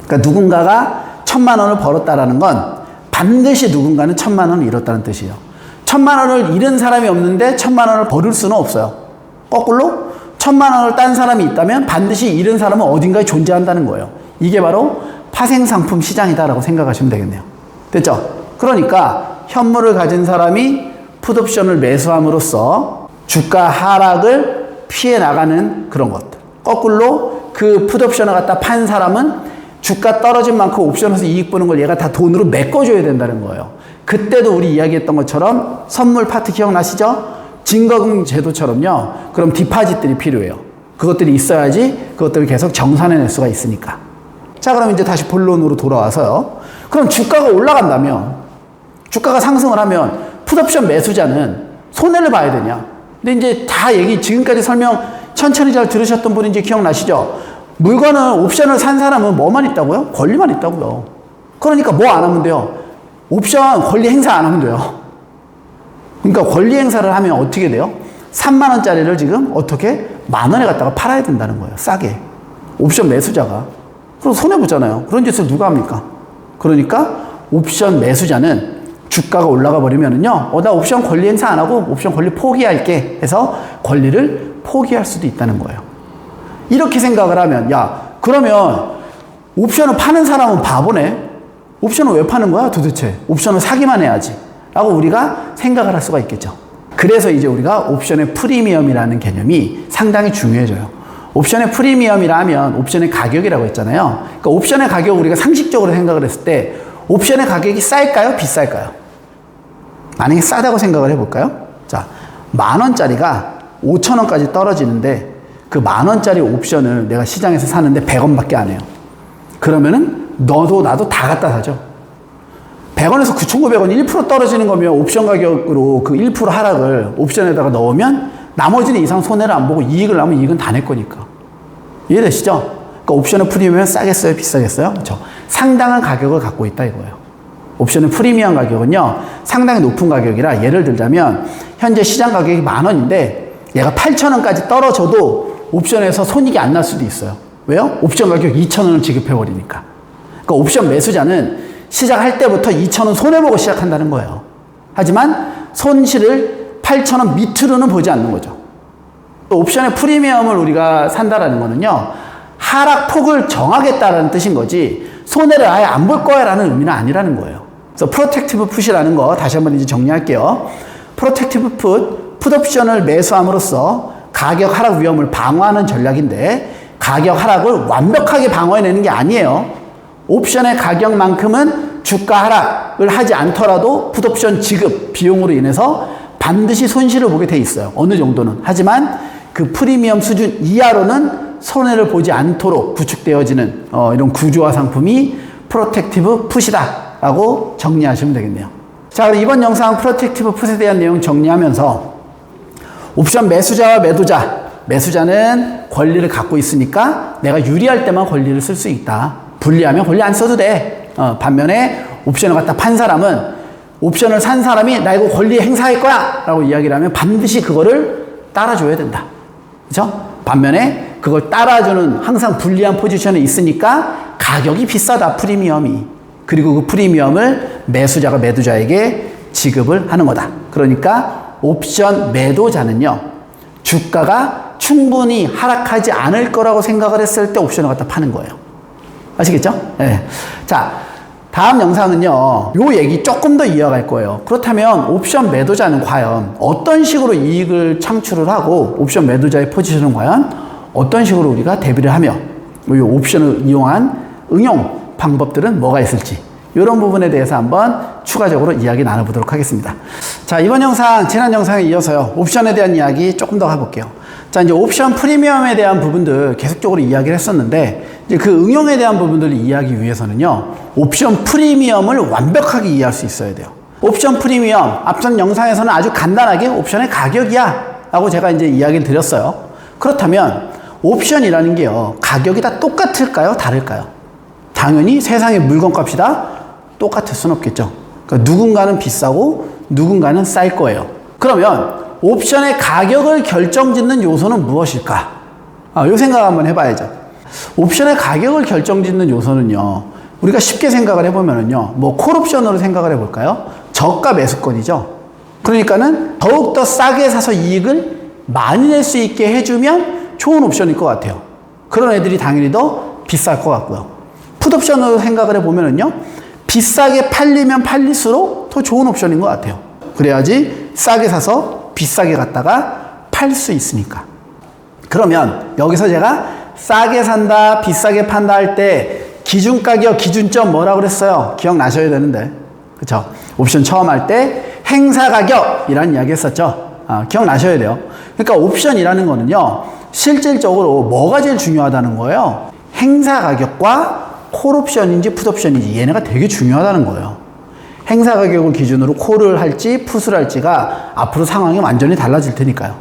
그러니까 누군가가 1,000,000원을 벌었다라는 건 반드시 누군가는 1,000,000원을 잃었다는 뜻이에요. 1,000,000원을 잃은 사람이 없는데 1,000,000원을 벌을 수는 없어요. 거꾸로 1,000,000원을 딴 사람이 있다면 반드시 잃은 사람은 어딘가에 존재한다는 거예요. 이게 바로 파생상품 시장이다라고 생각하시면 되겠네요. 됐죠? 그러니까 현물을 가진 사람이 풋옵션을 매수함으로써 주가 하락을 피해 나가는 그런 것들. 거꾸로 그 풋옵션을 갖다 판 사람은 주가 떨어진 만큼 옵션에서 이익 보는 걸 얘가 다 돈으로 메꿔줘야 된다는 거예요. 그때도 우리 이야기했던 것처럼 선물 파트 기억나시죠? 증거금 제도처럼요. 그럼 디파짓들이 필요해요. 그것들이 있어야지 그것들을 계속 정산해낼 수가 있으니까. 자, 그럼 이제 다시 본론으로 돌아와서요. 그럼 주가가 올라간다면, 주가가 상승을 하면 풋옵션 매수자는 손해를 봐야 되냐? 근데 이제 다 지금까지 설명 천천히 잘 들으셨던 분이 이제 기억나시죠? 물건을, 옵션을 산 사람은 뭐만 있다고요? 권리만 있다고요. 그러니까 뭐 안 하면 돼요? 옵션 권리 행사 안 하면 돼요. 그러니까 권리 행사를 하면 어떻게 돼요? 30,000원짜리를 지금 어떻게 10,000원에 갖다가 팔아야 된다는 거예요. 싸게. 옵션 매수자가. 그럼 손해보잖아요. 그런 짓을 누가 합니까? 그러니까 옵션 매수자는 주가가 올라가 버리면은요, 나 옵션 권리 행사 안 하고 옵션 권리 포기할게 해서 권리를 포기할 수도 있다는 거예요. 이렇게 생각을 하면, 야, 그러면 옵션을 파는 사람은 바보네? 옵션을 왜 파는 거야 도대체? 옵션을 사기만 해야지 라고 우리가 생각을 할 수가 있겠죠. 그래서 이제 우리가 옵션의 프리미엄이라는 개념이 상당히 중요해져요. 옵션의 프리미엄이라 하면 옵션의 가격이라고 했잖아요. 그러니까 옵션의 가격을 우리가 상식적으로 생각을 했을 때 옵션의 가격이 쌀까요? 비쌀까요? 만약에 싸다고 생각을 해볼까요? 자, 10,000원짜리가 5,000원까지 떨어지는데 그 10,000원짜리 옵션을 내가 시장에서 사는데 100원밖에 안 해요. 그러면은 너도 나도 다 갖다 사죠. 100원에서 9,900원 1% 떨어지는 거면 옵션 가격으로 그 1% 하락을 옵션에다가 넣으면 나머지는 이상 손해를 안 보고 이익을 나면 이익은 다 낼 거니까. 이해되시죠? 그러니까 옵션의 프리미엄은 싸겠어요? 비싸겠어요? 그렇죠. 상당한 가격을 갖고 있다 이거예요. 옵션의 프리미엄 가격은요, 상당히 높은 가격이라 예를 들자면 현재 시장 가격이 10,000원인데 얘가 8,000원까지 떨어져도 옵션에서 손익이 안 날 수도 있어요. 왜요? 옵션 가격 2,000원을 지급해버리니까. 그러니까 옵션 매수자는 시작할 때부터 2,000원 손해보고 시작한다는 거예요. 하지만 손실을 8,000원 밑으로는 보지 않는 거죠. 옵션의 프리미엄을 우리가 산다라는 거는요, 하락폭을 정하겠다라는 뜻인 거지 손해를 아예 안 볼 거야 라는 의미는 아니라는 거예요. 그래서 프로텍티브 풋이라는 거 다시 한번 이제 정리할게요. 프로텍티브 풋옵션을 매수함으로써 가격 하락 위험을 방어하는 전략인데 가격 하락을 완벽하게 방어해내는 게 아니에요. 옵션의 가격만큼은 주가 하락을 하지 않더라도 풋옵션 지급 비용으로 인해서 반드시 손실을 보게 돼 있어요. 어느 정도는. 하지만 그 프리미엄 수준 이하로는 손해를 보지 않도록 구축되어지는 이런 구조화 상품이 프로텍티브 풋이다 라고 정리하시면 되겠네요. 자, 그럼 이번 영상 프로텍티브 풋에 대한 내용 정리하면서 옵션 매수자와 매수자는 권리를 갖고 있으니까 내가 유리할 때만 권리를 쓸 수 있다. 불리하면 권리 안 써도 돼. 반면에 옵션을 갖다 판 사람은 옵션을 산 사람이 나 이거 권리 행사할 거야 라고 이야기를 하면 반드시 그거를 따라줘야 된다. 그렇죠? 반면에 그걸 따라주는 항상 불리한 포지션에 있으니까 가격이 비싸다, 프리미엄이. 그리고 그 프리미엄을 매수자가 매도자에게 지급을 하는 거다. 그러니까 옵션 매도자는요, 주가가 충분히 하락하지 않을 거라고 생각을 했을 때 옵션을 갖다 파는 거예요. 아시겠죠? 네. 자, 다음 영상은요, 요 얘기 조금 더 이어갈 거예요. 그렇다면 옵션 매도자는 과연 어떤 식으로 이익을 창출을 하고 옵션 매도자의 포지션은 과연 어떤 식으로 우리가 대비를 하며 이 옵션을 이용한 응용 방법들은 뭐가 있을지 이런 부분에 대해서 한번 추가적으로 이야기 나눠보도록 하겠습니다. 자, 이번 영상 지난 영상에 이어서요, 옵션에 대한 이야기 조금 더 해볼게요. 자, 이제 옵션 프리미엄에 대한 부분들 계속적으로 이야기를 했었는데 이제 그 응용에 대한 부분들을 이해하기 위해서는요, 옵션 프리미엄을 완벽하게 이해할 수 있어야 돼요. 옵션 프리미엄, 앞선 영상에서는 아주 간단하게 옵션의 가격이야 라고 제가 이제 이야기를 드렸어요. 그렇다면 옵션이라는 게요, 가격이 다 똑같을까요? 다를까요? 당연히 세상의 물건값이 다 똑같을 수는 없겠죠. 그러니까 누군가는 비싸고 누군가는 쌀 거예요. 그러면 옵션의 가격을 결정짓는 요소는 무엇일까? 이 생각 한번 해봐야죠. 옵션의 가격을 결정짓는 요소는요, 우리가 쉽게 생각을 해보면은요, 뭐 콜옵션으로 생각을 해볼까요? 저가 매수권이죠. 그러니까는 더욱더 싸게 사서 이익을 많이 낼 수 있게 해주면 좋은 옵션일 것 같아요. 그런 애들이 당연히 더 비쌀 것 같고요. 풋옵션으로 생각을 해보면은요, 비싸게 팔리면 팔릴수록 더 좋은 옵션인 것 같아요. 그래야지 싸게 사서 비싸게 갖다가 팔 수 있으니까. 그러면 여기서 제가 싸게 산다, 비싸게 판다 할 때 기준 가격, 기준점 뭐라고 그랬어요? 기억나셔야 되는데. 그쵸? 옵션 처음 할 때 행사 가격이라는 이야기 했었죠? 기억나셔야 돼요. 그러니까 옵션이라는 거는요, 실질적으로 뭐가 제일 중요하다는 거예요? 행사 가격과 콜옵션인지 풋옵션인지 얘네가 되게 중요하다는 거예요. 행사 가격을 기준으로 콜을 할지 풋을 할지가 앞으로 상황이 완전히 달라질 테니까요.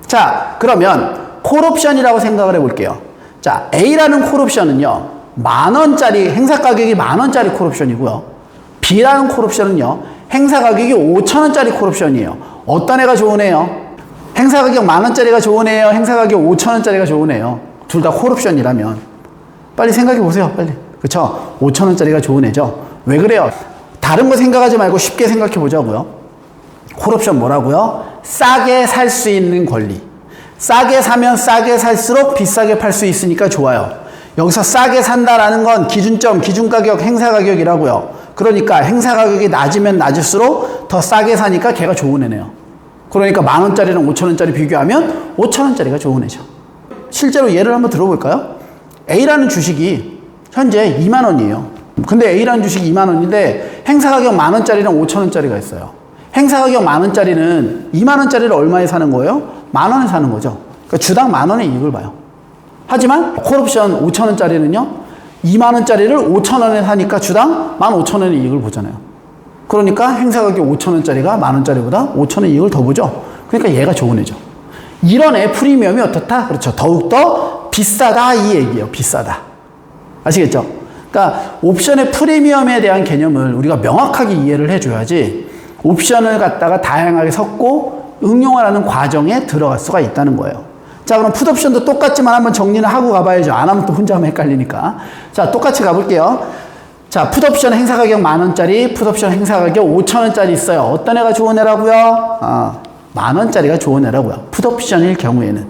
자, 그러면 콜옵션이라고 생각을 해볼게요. 자, A라는 콜옵션은요, 10,000원짜리, 행사 가격이 10,000원짜리 콜옵션이고요. B라는 콜옵션은요, 행사 가격이 5,000원짜리 콜옵션이에요. 어떤 애가 좋은 애요? 행사 가격 10,000원짜리가 좋은 애요? 행사 가격 5,000원짜리가 좋은 애요? 둘 다 콜옵션이라면. 빨리 생각해 보세요, 빨리. 그쵸? 5,000원짜리가 좋은 애죠? 왜 그래요? 다른 거 생각하지 말고 쉽게 생각해 보자고요. 콜옵션 뭐라고요? 싸게 살 수 있는 권리. 싸게 사면 싸게 살수록 비싸게 팔 수 있으니까 좋아요. 여기서 싸게 산다라는 건 기준점, 기준가격, 행사가격이라고요. 그러니까 행사가격이 낮으면 낮을수록 더 싸게 사니까 걔가 좋은 애네요. 그러니까 10,000원짜리랑 5,000원짜리 비교하면 5,000원짜리가 좋은 애죠. 실제로 예를 한번 들어볼까요? A라는 주식이 현재 20,000원이에요. 근데 A라는 주식이 20,000원인데 행사가격 10,000원짜리랑 5,000원짜리가 있어요. 행사가격 10,000원짜리는 20,000원짜리를 얼마에 사는 거예요? 10,000원에 사는 거죠. 그러니까 주당 10,000원의 이익을 봐요. 하지만 콜옵션 5,000원짜리는요, 20,000원짜리를 5,000원에 사니까 주당 15,000원의 이익을 보잖아요. 그러니까 행사가격 5,000원짜리가 10,000원짜리보다 5,000원 이익을 더 보죠. 그러니까 얘가 좋은 애죠. 이런 애 프리미엄이 어떻다? 그렇죠. 더욱더 비싸다 이 얘기예요. 비싸다. 아시겠죠? 그러니까 옵션의 프리미엄에 대한 개념을 우리가 명확하게 이해를 해줘야지 옵션을 갖다가 다양하게 섞고 응용하라는 과정에 들어갈 수가 있다는 거예요. 자, 그럼 풋옵션도 똑같지만 한번 정리를 하고 가봐야죠. 안 하면 또 혼자 하면 헷갈리니까. 자, 똑같이 가볼게요. 자, 풋옵션 행사 가격 10,000원짜리, 풋옵션 행사 가격 5,000원짜리 있어요. 어떤 애가 좋은 애라고요? 10,000원짜리가 좋은 애라고요. 풋옵션일 경우에는.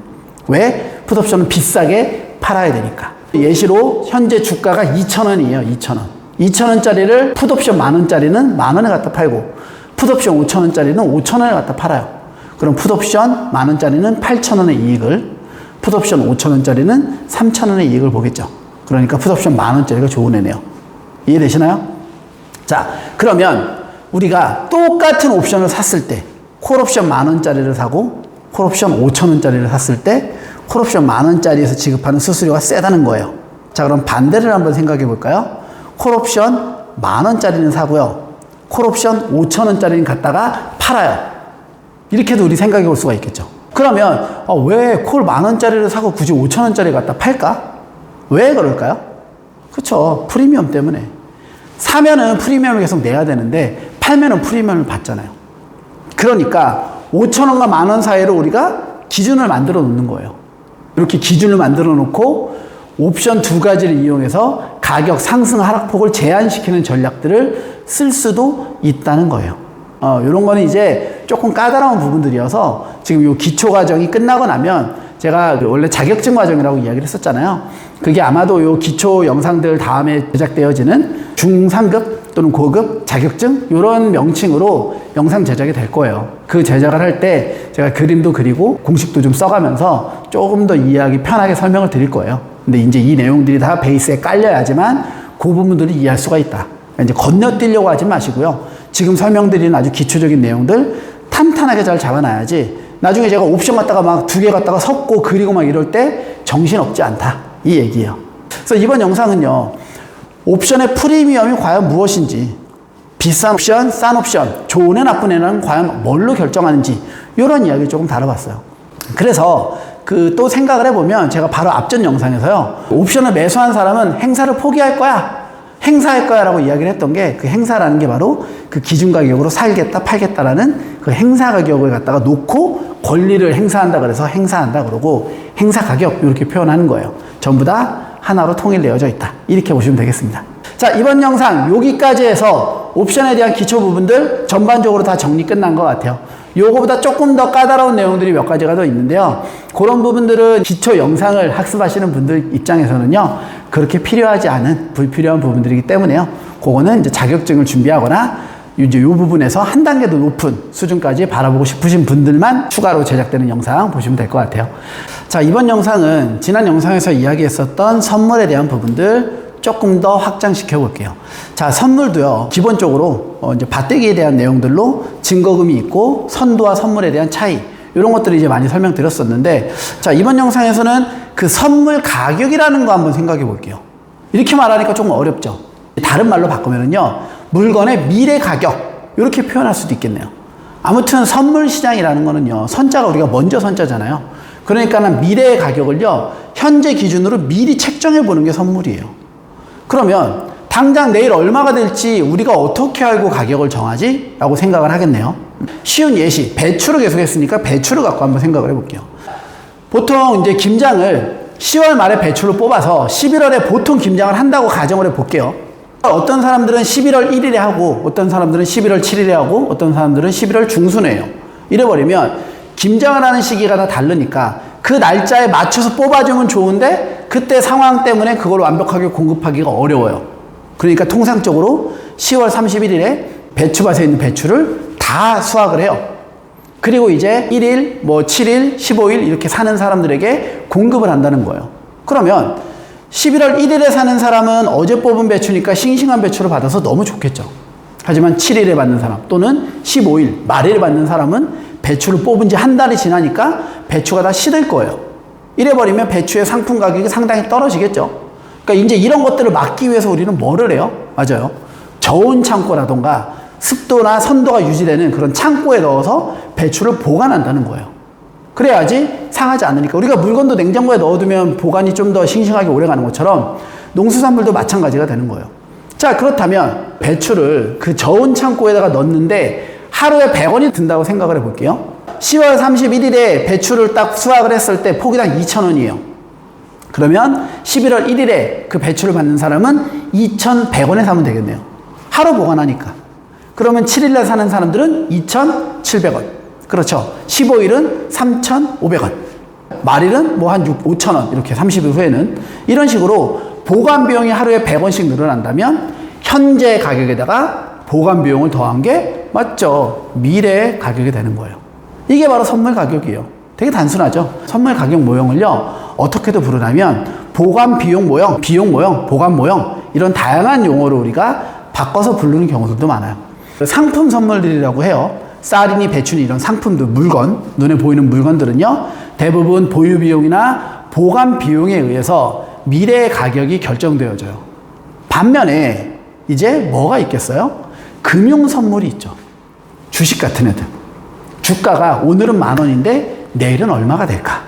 왜? 풋옵션은 비싸게 팔아야 되니까. 예시로 현재 주가가 2,000원이에요. 2,000원. 2,000원짜리를 풋옵션 10,000원짜리는 10,000원에 갖다 팔고 풋옵션 5,000원짜리는 5,000원에 갖다 팔아요. 그럼 풋옵션 10,000원짜리는 8,000원의 이익을, 풋옵션 5,000원짜리는 3,000원의 이익을 보겠죠. 그러니까 풋옵션 10,000원짜리가 좋은 애네요. 이해되시나요? 자, 그러면 우리가 똑같은 옵션을 샀을 때 콜옵션 10,000원짜리를 사고 콜옵션 5,000원짜리를 샀을 때 콜옵션 10,000원짜리에서 지급하는 수수료가 세다는 거예요. 자, 그럼 반대를 한번 생각해 볼까요? 콜옵션 10,000원짜리는 사고요. 콜옵션 5,000원짜리는 갖다가 팔아요. 이렇게도 우리 생각해 볼 수가 있겠죠. 그러면 왜 콜 10,000원짜리를 사고 굳이 5,000원짜리 갖다 팔까? 왜 그럴까요? 그렇죠. 프리미엄 때문에. 사면은 프리미엄을 계속 내야 되는데 팔면은 프리미엄을 받잖아요. 그러니까 5,000원과 10,000원 사이로 우리가 기준을 만들어 놓는 거예요. 이렇게 기준을 만들어 놓고 옵션 두 가지를 이용해서 가격 상승 하락폭을 제한시키는 전략들을 쓸 수도 있다는 거예요. 이런 거는 이제 조금 까다로운 부분들이어서 지금 이 기초 과정이 끝나고 나면 제가 원래 자격증 과정이라고 이야기를 했었잖아요. 그게 아마도 이 기초 영상들 다음에 제작되어지는 중상급 또는 고급 자격증 이런 명칭으로 영상 제작이 될 거예요. 그 제작을 할 때 제가 그림도 그리고 공식도 좀 써가면서 조금 더 이해하기 편하게 설명을 드릴 거예요. 근데 이제 이 내용들이 다 베이스에 깔려야지만 그 부분들을 이해할 수가 있다. 이제 건너뛰려고 하지 마시고요. 지금 설명드리는 아주 기초적인 내용들 탄탄하게 잘 잡아놔야지 나중에 제가 옵션 갖다가 막 2개 갖다가 섞고 그리고 막 이럴 때 정신없지 않다. 이 얘기예요. 그래서 이번 영상은요. 옵션의 프리미엄이 과연 무엇인지, 비싼 옵션, 싼 옵션, 좋은 애 나쁜 애는 과연 뭘로 결정하는지 이런 이야기를 조금 다뤄봤어요. 그래서 또 생각을 해보면 제가 바로 앞전 영상에서요. 옵션을 매수한 사람은 행사를 포기할 거야. 행사할 거야 라고 이야기를 했던 게 그 행사라는 게 바로 그 기준 가격으로 살겠다 팔겠다라는 그 행사 가격을 갖다가 놓고 권리를 행사한다 그래서 행사한다 그러고 행사 가격 이렇게 표현하는 거예요. 전부 다 하나로 통일되어져 있다. 이렇게 보시면 되겠습니다. 자, 이번 영상 여기까지 해서 옵션에 대한 기초 부분들 전반적으로 다 정리 끝난 것 같아요. 요거보다 조금 더 까다로운 내용들이 몇 가지가 더 있는데요. 그런 부분들은 기초 영상을 학습하시는 분들 입장에서는요. 그렇게 필요하지 않은 불필요한 부분들이기 때문에요. 그거는 이제 자격증을 준비하거나 이제 이 부분에서 한 단계 더 높은 수준까지 바라보고 싶으신 분들만 추가로 제작되는 영상 보시면 될 것 같아요. 자, 이번 영상은 지난 영상에서 이야기했었던 선물에 대한 부분들 조금 더 확장시켜 볼게요. 자, 선물도요, 기본적으로 이제 밭대기에 대한 내용들로 증거금이 있고 선도와 선물에 대한 차이 이런 것들을 이제 많이 설명드렸었는데, 자, 이번 영상에서는 그 선물 가격이라는 거 한번 생각해 볼게요. 이렇게 말하니까 조금 어렵죠. 다른 말로 바꾸면은요, 물건의 미래 가격 이렇게 표현할 수도 있겠네요. 아무튼 선물 시장이라는 거는요, 선자가 우리가 먼저 선자잖아요. 그러니까는 미래의 가격을요, 현재 기준으로 미리 책정해 보는 게 선물이에요. 그러면 당장 내일 얼마가 될지 우리가 어떻게 알고 가격을 정하지? 라고 생각을 하겠네요. 쉬운 예시, 배추를 계속 했으니까 배추를 갖고 한번 생각을 해볼게요. 보통 이제 김장을 10월 말에 배추를 뽑아서 11월에 보통 김장을 한다고 가정을 해볼게요. 어떤 사람들은 11월 1일에 하고 어떤 사람들은 11월 7일에 하고 어떤 사람들은 11월 중순에 해요. 이래버리면 김장을 하는 시기가 다 다르니까 그 날짜에 맞춰서 뽑아주면 좋은데 그때 상황 때문에 그걸 완벽하게 공급하기가 어려워요. 그러니까 통상적으로 10월 31일에 배추밭에 있는 배추를 다 수확을 해요. 그리고 이제 1일, 7일, 15일 이렇게 사는 사람들에게 공급을 한다는 거예요. 그러면 11월 1일에 사는 사람은 어제 뽑은 배추니까 싱싱한 배추를 받아서 너무 좋겠죠. 하지만 7일에 받는 사람 또는 15일 말일에 받는 사람은 배추를 뽑은 지 한 달이 지나니까 배추가 다 시들 거예요. 이래버리면 배추의 상품 가격이 상당히 떨어지겠죠. 그러니까 이제 이런 것들을 막기 위해서 우리는 뭐를 해요? 맞아요. 저온 창고라던가 습도나 선도가 유지되는 그런 창고에 넣어서 배추를 보관한다는 거예요. 그래야지 상하지 않으니까. 우리가 물건도 냉장고에 넣어두면 보관이 좀 더 싱싱하게 오래가는 것처럼 농수산물도 마찬가지가 되는 거예요. 자, 그렇다면 배추를 그 저온 창고에다가 넣는데 하루에 100원이 든다고 생각을 해볼게요. 10월 31일에 배추를 딱 수확을 했을 때 포기당 2,000원이에요. 그러면 11월 1일에 그 배출을 받는 사람은 2,100원에 사면 되겠네요. 하루 보관하니까. 그러면 7일날 사는 사람들은 2,700원. 그렇죠. 15일은 3,500원. 말일은 뭐 한 5,000원. 이렇게 30일 후에는. 이런 식으로 보관 비용이 하루에 100원씩 늘어난다면 현재 가격에다가 보관 비용을 더한 게 맞죠. 미래 가격이 되는 거예요. 이게 바로 선물 가격이에요. 되게 단순하죠. 선물 가격 모형을요. 어떻게도 부르냐면 보관 비용 모형, 비용 모형, 보관 모형 이런 다양한 용어로 우리가 바꿔서 부르는 경우들도 많아요. 상품 선물들이라고 해요. 쌀이니 배추니 이런 상품들, 물건, 눈에 보이는 물건들은요. 대부분 보유 비용이나 보관 비용에 의해서 미래의 가격이 결정되어져요. 반면에 이제 뭐가 있겠어요? 금융 선물이 있죠. 주식 같은 애들. 주가가 오늘은 10,000원인데 내일은 얼마가 될까?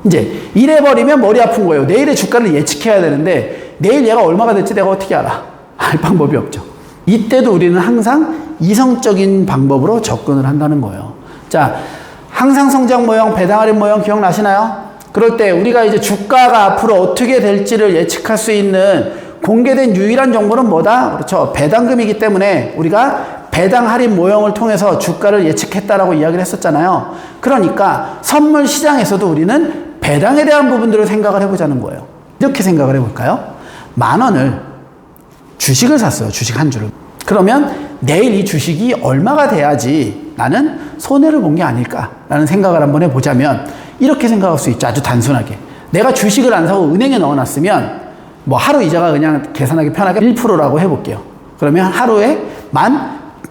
이제 이래버리면 머리 아픈 거예요. 내일의 주가를 예측해야 되는데 내일 얘가 얼마가 될지 내가 어떻게 알아? 알 방법이 없죠. 이때도 우리는 항상 이성적인 방법으로 접근을 한다는 거예요. 자, 항상 성장 모형, 배당 할인 모형 기억나시나요? 그럴 때 우리가 이제 주가가 앞으로 어떻게 될지를 예측할 수 있는 공개된 유일한 정보는 뭐다? 그렇죠. 배당금이기 때문에 우리가 배당 할인 모형을 통해서 주가를 예측했다라고 이야기를 했었잖아요. 그러니까 선물 시장에서도 우리는 배당에 대한 부분들을 생각을 해보자는 거예요. 이렇게 생각을 해볼까요? 10,000원을 주식을 샀어요. 주식 한 주를. 그러면 내일 이 주식이 얼마가 돼야지 나는 손해를 본 게 아닐까라는 생각을 한번 해보자면 이렇게 생각할 수 있죠. 아주 단순하게. 내가 주식을 안 사고 은행에 넣어놨으면 뭐 하루 이자가 그냥 계산하기 편하게 1%라고 해볼게요. 그러면 하루에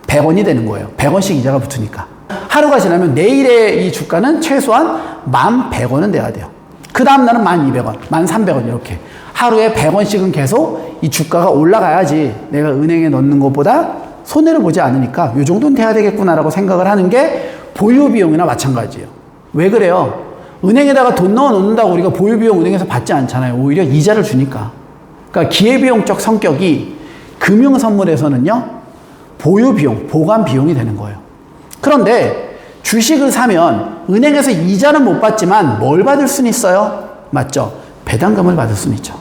1,100원이 되는 거예요. 100원씩 이자가 붙으니까. 하루가 지나면 내일의 이 주가는 최소한 1,100원은 돼야 돼요. 그 다음 날은 1,200원, 1,300원 이렇게. 하루에 100원씩은 계속 이 주가가 올라가야지 내가 은행에 넣는 것보다 손해를 보지 않으니까 이 정도는 돼야 되겠구나라고 생각을 하는 게 보유 비용이나 마찬가지예요. 왜 그래요? 은행에다가 돈 넣어 놓는다고 우리가 보유 비용 은행에서 받지 않잖아요. 오히려 이자를 주니까. 그러니까 기회비용적 성격이 금융 선물에서는요, 보유 비용, 보관 비용이 되는 거예요. 그런데 주식을 사면 은행에서 이자는 못 받지만 뭘 받을 수는 있어요? 맞죠? 배당금을 받을 수는 있죠.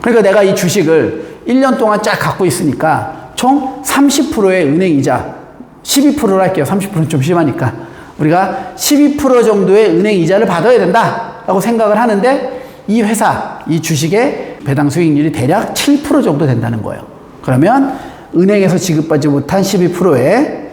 그러니까 내가 이 주식을 1년 동안 쫙 갖고 있으니까 총 30%의 은행 이자, 12%로 할게요. 30%는 좀 심하니까. 우리가 12% 정도의 은행 이자를 받아야 된다라고 생각을 하는데 이 회사, 이 주식의 배당 수익률이 대략 7% 정도 된다는 거예요. 그러면 은행에서 지급받지 못한 12%에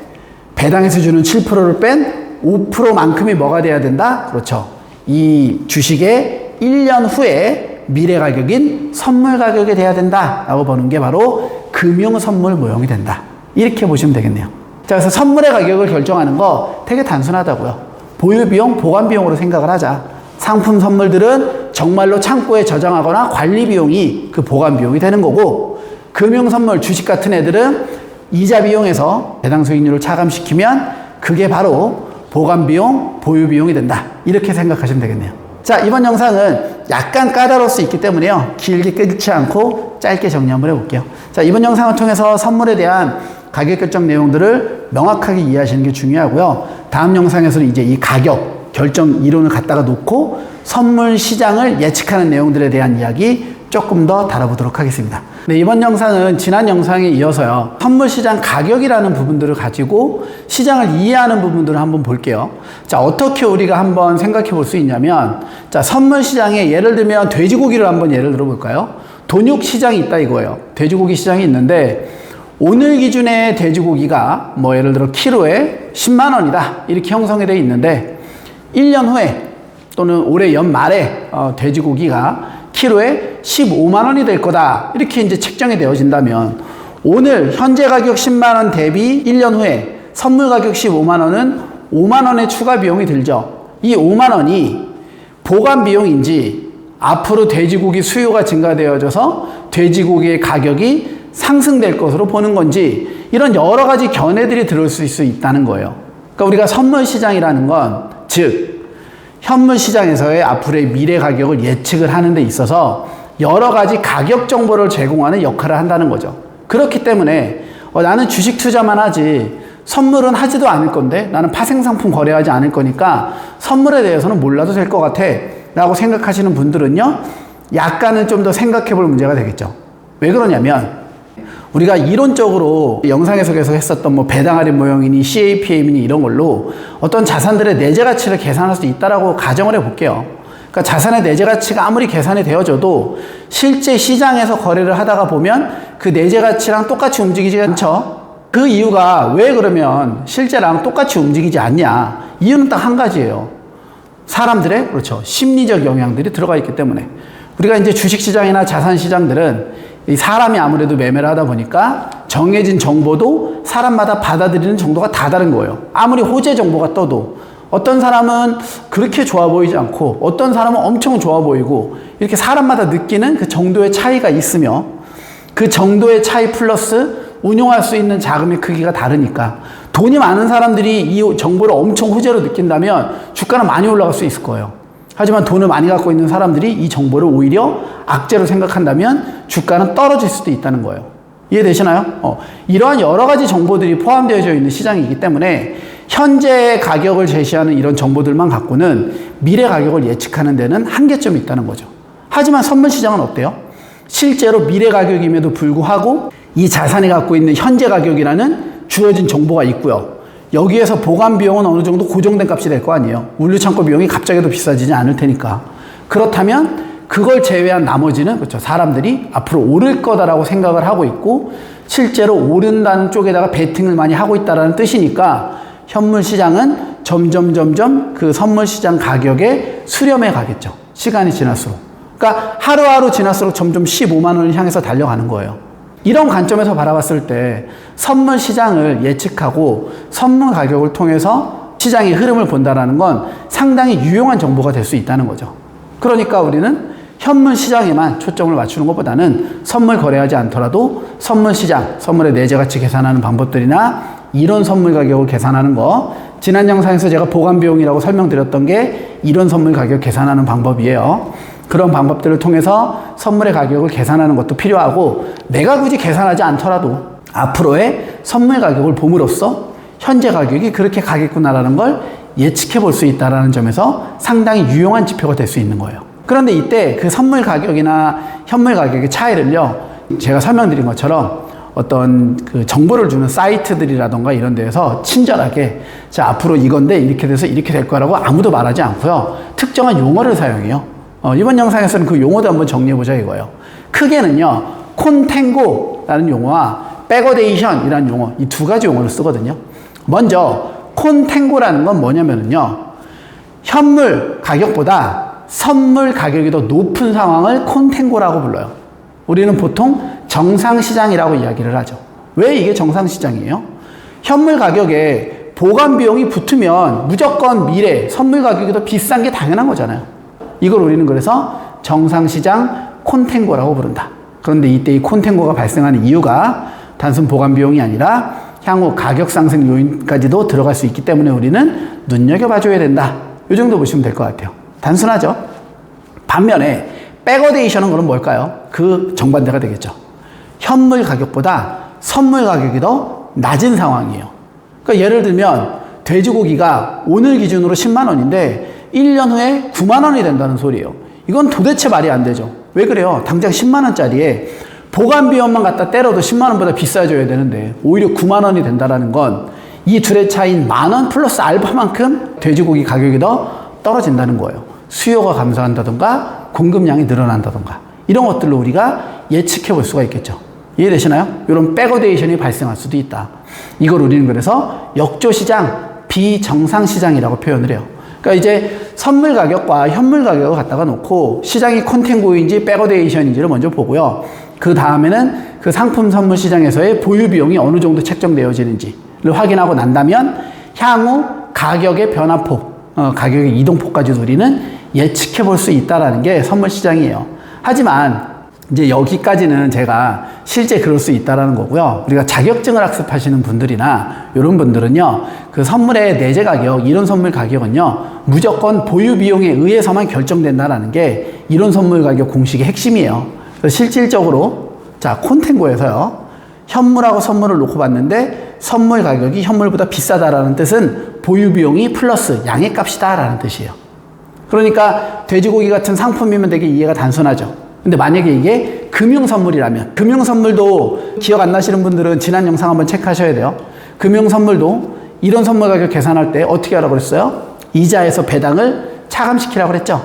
배당에서 주는 7%를 뺀 5%만큼이 뭐가 돼야 된다? 그렇죠. 이 주식의 1년 후에 미래 가격인 선물 가격이 돼야 된다라고 보는 게 바로 금융 선물 모형이 된다. 이렇게 보시면 되겠네요. 자, 그래서 선물의 가격을 결정하는 거 되게 단순하다고요. 보유 비용, 보관 비용으로 생각을 하자. 상품 선물들은 정말로 창고에 저장하거나 관리 비용이 그 보관 비용이 되는 거고, 금융 선물, 주식 같은 애들은 이자 비용에서 배당 수익률을 차감시키면 그게 바로 보관 비용, 보유 비용이 된다. 이렇게 생각하시면 되겠네요. 자, 이번 영상은 약간 까다로울 수 있기 때문에요. 길게 끊지 않고 짧게 정리 한번 해볼게요. 자, 이번 영상을 통해서 선물에 대한 가격 결정 내용들을 명확하게 이해하시는 게 중요하고요. 다음 영상에서는 이제 이 가격 결정 이론을 갖다가 놓고 선물 시장을 예측하는 내용들에 대한 이야기 조금 더 다뤄보도록 하겠습니다. 네, 이번 영상은 지난 영상에 이어서요. 선물 시장 가격이라는 부분들을 가지고 시장을 이해하는 부분들을 한번 볼게요. 자, 어떻게 우리가 한번 생각해 볼 수 있냐면, 자, 선물 시장에 예를 들면 돼지고기를 한번 예를 들어 볼까요? 돈육 시장이 있다 이거예요. 돼지고기 시장이 있는데 오늘 기준의 돼지고기가 뭐 예를 들어 키로에 10만 원이다 이렇게 형성이 되어 있는데 1년 후에 또는 올해 연말에 돼지고기가 키로에 15만 원이 될 거다 이렇게 이제 책정이 되어진다면 오늘 현재 가격 10만 원 대비 1년 후에 선물 가격 15만 원은 5만 원의 추가 비용이 들죠. 이 5만 원이 보관 비용인지 앞으로 돼지고기 수요가 증가되어져서 돼지고기의 가격이 상승될 것으로 보는 건지 이런 여러 가지 견해들이 들을 수 있다는 거예요. 그러니까 우리가 선물 시장이라는 건 즉 현물 시장에서의 앞으로의 미래 가격을 예측을 하는 데 있어서 여러 가지 가격 정보를 제공하는 역할을 한다는 거죠. 그렇기 때문에 나는 주식 투자만 하지 선물은 하지도 않을 건데 나는 파생상품 거래하지 않을 거니까 선물에 대해서는 몰라도 될 것 같아 라고 생각하시는 분들은요, 약간은 좀 더 생각해 볼 문제가 되겠죠. 왜 그러냐면 우리가 이론적으로 영상에서 계속 했었던 뭐 배당 할인 모형이니 CAPM이니 이런 걸로 어떤 자산들의 내재 가치를 계산할 수 있다라고 가정을 해 볼게요. 그러니까 자산의 내재 가치가 아무리 계산이 되어져도 실제 시장에서 거래를 하다가 보면 그 내재 가치랑 똑같이 움직이지 않죠. 그 이유가 왜 그러면 실제랑 똑같이 움직이지 않냐? 이유는 딱 한 가지예요. 사람들의 그렇죠. 심리적 영향들이 들어가 있기 때문에. 우리가 이제 주식시장이나 자산시장들은 이 사람이 아무래도 매매를 하다 보니까 정해진 정보도 사람마다 받아들이는 정도가 다 다른 거예요. 아무리 호재 정보가 떠도 어떤 사람은 그렇게 좋아 보이지 않고 어떤 사람은 엄청 좋아 보이고 이렇게 사람마다 느끼는 그 정도의 차이가 있으며 그 정도의 차이 플러스 운용할 수 있는 자금의 크기가 다르니까 돈이 많은 사람들이 이 정보를 엄청 호재로 느낀다면 주가는 많이 올라갈 수 있을 거예요. 하지만 돈을 많이 갖고 있는 사람들이 이 정보를 오히려 악재로 생각한다면 주가는 떨어질 수도 있다는 거예요. 이해되시나요? 이러한 여러 가지 정보들이 포함되어 있는 시장이기 때문에 현재 가격을 제시하는 이런 정보들만 갖고는 미래 가격을 예측하는 데는 한계점이 있다는 거죠. 하지만 선물 시장은 어때요? 실제로 미래 가격임에도 불구하고 이 자산이 갖고 있는 현재 가격이라는 주어진 정보가 있고요. 여기에서 보관 비용은 어느 정도 고정된 값이 될 거 아니에요. 물류창고 비용이 갑자기 더 비싸지지 않을 테니까. 그렇다면 그걸 제외한 나머지는 그렇죠. 사람들이 앞으로 오를 거다라고 생각을 하고 있고 실제로 오른다는 쪽에다가 베팅을 많이 하고 있다는 뜻이니까 현물 시장은 점점 그 선물 시장 가격에 수렴해 가겠죠. 시간이 지날수록. 그러니까 하루하루 지날수록 점점 15만 원을 향해서 달려가는 거예요. 이런 관점에서 바라봤을 때 선물 시장을 예측하고 선물 가격을 통해서 시장의 흐름을 본다는 건 상당히 유용한 정보가 될 수 있다는 거죠. 그러니까 우리는 현물 시장에만 초점을 맞추는 것보다는 선물 거래하지 않더라도 선물 시장, 선물의 내재 가치 계산하는 방법들이나 이론 선물 가격을 계산하는 거, 지난 영상에서 제가 보관 비용이라고 설명드렸던 게 이론 선물 가격 계산하는 방법이에요. 그런 방법들을 통해서 선물의 가격을 계산하는 것도 필요하고 내가 굳이 계산하지 않더라도 앞으로의 선물 가격을 봄으로써 현재 가격이 그렇게 가겠구나라는 걸 예측해 볼 수 있다는 점에서 상당히 유용한 지표가 될 수 있는 거예요. 그런데 이때 그 선물 가격이나 현물 가격의 차이를요, 제가 설명드린 것처럼 어떤 그 정보를 주는 사이트들이라던가 이런 데에서 친절하게 자 앞으로 이건데 이렇게 돼서 이렇게 될 거라고 아무도 말하지 않고요, 특정한 용어를 사용해요. 이번 영상에서는 그 용어도 한번 정리해보자 이거예요. 크게는요, 콘탱고라는 용어와 백어데이션이라는 용어, 이 두 가지 용어를 쓰거든요. 먼저 콘탱고라는 건 뭐냐면요, 현물 가격보다 선물 가격이 더 높은 상황을 콘탱고라고 불러요. 우리는 보통 정상시장이라고 이야기를 하죠. 왜 이게 정상시장이에요? 현물 가격에 보관 비용이 붙으면 무조건 미래 선물 가격이 더 비싼 게 당연한 거잖아요. 이걸 우리는 그래서 정상시장 콘탱고라고 부른다. 그런데 이때 이 콘탱고가 발생하는 이유가 단순 보관 비용이 아니라 향후 가격 상승 요인까지도 들어갈 수 있기 때문에 우리는 눈여겨봐줘야 된다. 이 정도 보시면 될 것 같아요. 단순하죠? 반면에 백어데이션은 그럼 뭘까요? 그 정반대가 되겠죠. 현물 가격보다 선물 가격이 더 낮은 상황이에요. 그러니까 예를 들면 돼지고기가 오늘 기준으로 10만 원인데 1년 후에 9만 원이 된다는 소리예요. 이건 도대체 말이 안 되죠. 왜 그래요? 당장 10만 원짜리에 보관 비용만 갖다 때려도 10만 원보다 비싸져야 되는데 오히려 9만 원이 된다는 건 이 둘의 차이인 만 원 플러스 알파만큼 돼지고기 가격이 더 떨어진다는 거예요. 수요가 감소한다던가 공급량이 늘어난다던가 이런 것들로 우리가 예측해 볼 수가 있겠죠. 이해되시나요? 이런 백어데이션이 발생할 수도 있다. 이걸 우리는 그래서 역조시장, 비정상시장이라고 표현을 해요. 그러니까 이제 선물 가격과 현물 가격을 갖다가 놓고 시장이 콘탱고인지 백어데이션인지를 먼저 보고요. 그 다음에는 그 상품 선물 시장에서의 보유 비용이 어느 정도 책정되어지는지를 확인하고 난다면 향후 가격의 변화폭, 가격의 이동폭까지도 우리는 예측해 볼 수 있다는 게 선물 시장이에요. 하지만 이제 여기까지는 제가 실제 그럴 수 있다는 거고요. 우리가 자격증을 학습하시는 분들이나 이런 분들은요, 그 선물의 내재 가격, 이론 선물 가격은요, 무조건 보유 비용에 의해서만 결정된다는 게 이론 선물 가격 공식의 핵심이에요. 그래서 실질적으로 자 콘탱고에서요, 현물하고 선물을 놓고 봤는데 선물 가격이 현물보다 비싸다라는 뜻은 보유 비용이 플러스 양의 값이다라는 뜻이에요. 그러니까 돼지고기 같은 상품이면 되게 이해가 단순하죠. 근데 만약에 이게 금융선물이라면, 금융선물도 기억 안 나시는 분들은 지난 영상 한번 체크하셔야 돼요. 금융선물도 이런 선물 가격 계산할 때 어떻게 하라고 그랬어요? 이자에서 배당을 차감시키라고 그랬죠.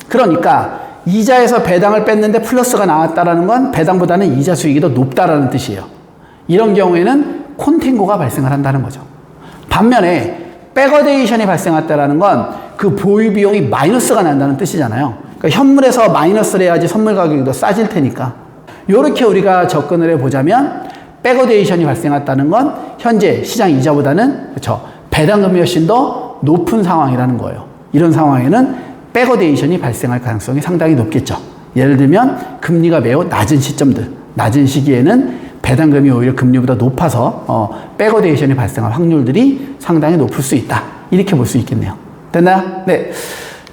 그러니까 이자에서 배당을 뺐는데 플러스가 나왔다라는 건 배당보다는 이자 수익이 더 높다라는 뜻이에요. 이런 경우에는 콘탱고가 발생을 한다는 거죠. 반면에 백어데이션이 발생했다라는 건 그 보유 비용이 마이너스가 난다는 뜻이잖아요. 그러니까 현물에서 마이너스를 해야지 선물 가격이 더 싸질 테니까. 이렇게 우리가 접근을 해보자면 백어데이션이 발생했다는 건 현재 시장 이자보다는 그렇죠. 배당금이 훨씬 더 높은 상황이라는 거예요. 이런 상황에는 백어데이션이 발생할 가능성이 상당히 높겠죠. 예를 들면 금리가 매우 낮은 시점들, 낮은 시기에는 배당금이 오히려 금리보다 높아서 백어데이션이 발생할 확률들이 상당히 높을 수 있다. 이렇게 볼 수 있겠네요. 됐나요? 네.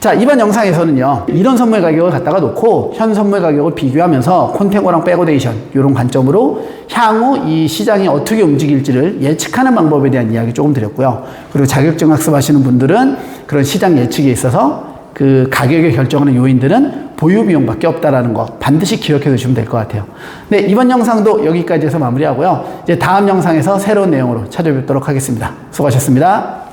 자, 이번 영상에서는요, 이런 선물 가격을 갖다가 놓고 현 선물 가격을 비교하면서 콘탱고랑 백어데이션 이런 관점으로 향후 이 시장이 어떻게 움직일지를 예측하는 방법에 대한 이야기 조금 드렸고요. 그리고 자격증 학습하시는 분들은 그런 시장 예측에 있어서 그 가격을 결정하는 요인들은 보유 비용밖에 없다라는 거 반드시 기억해 두시면 될 것 같아요. 네, 이번 영상도 여기까지 해서 마무리하고요. 이제 다음 영상에서 새로운 내용으로 찾아뵙도록 하겠습니다. 수고하셨습니다.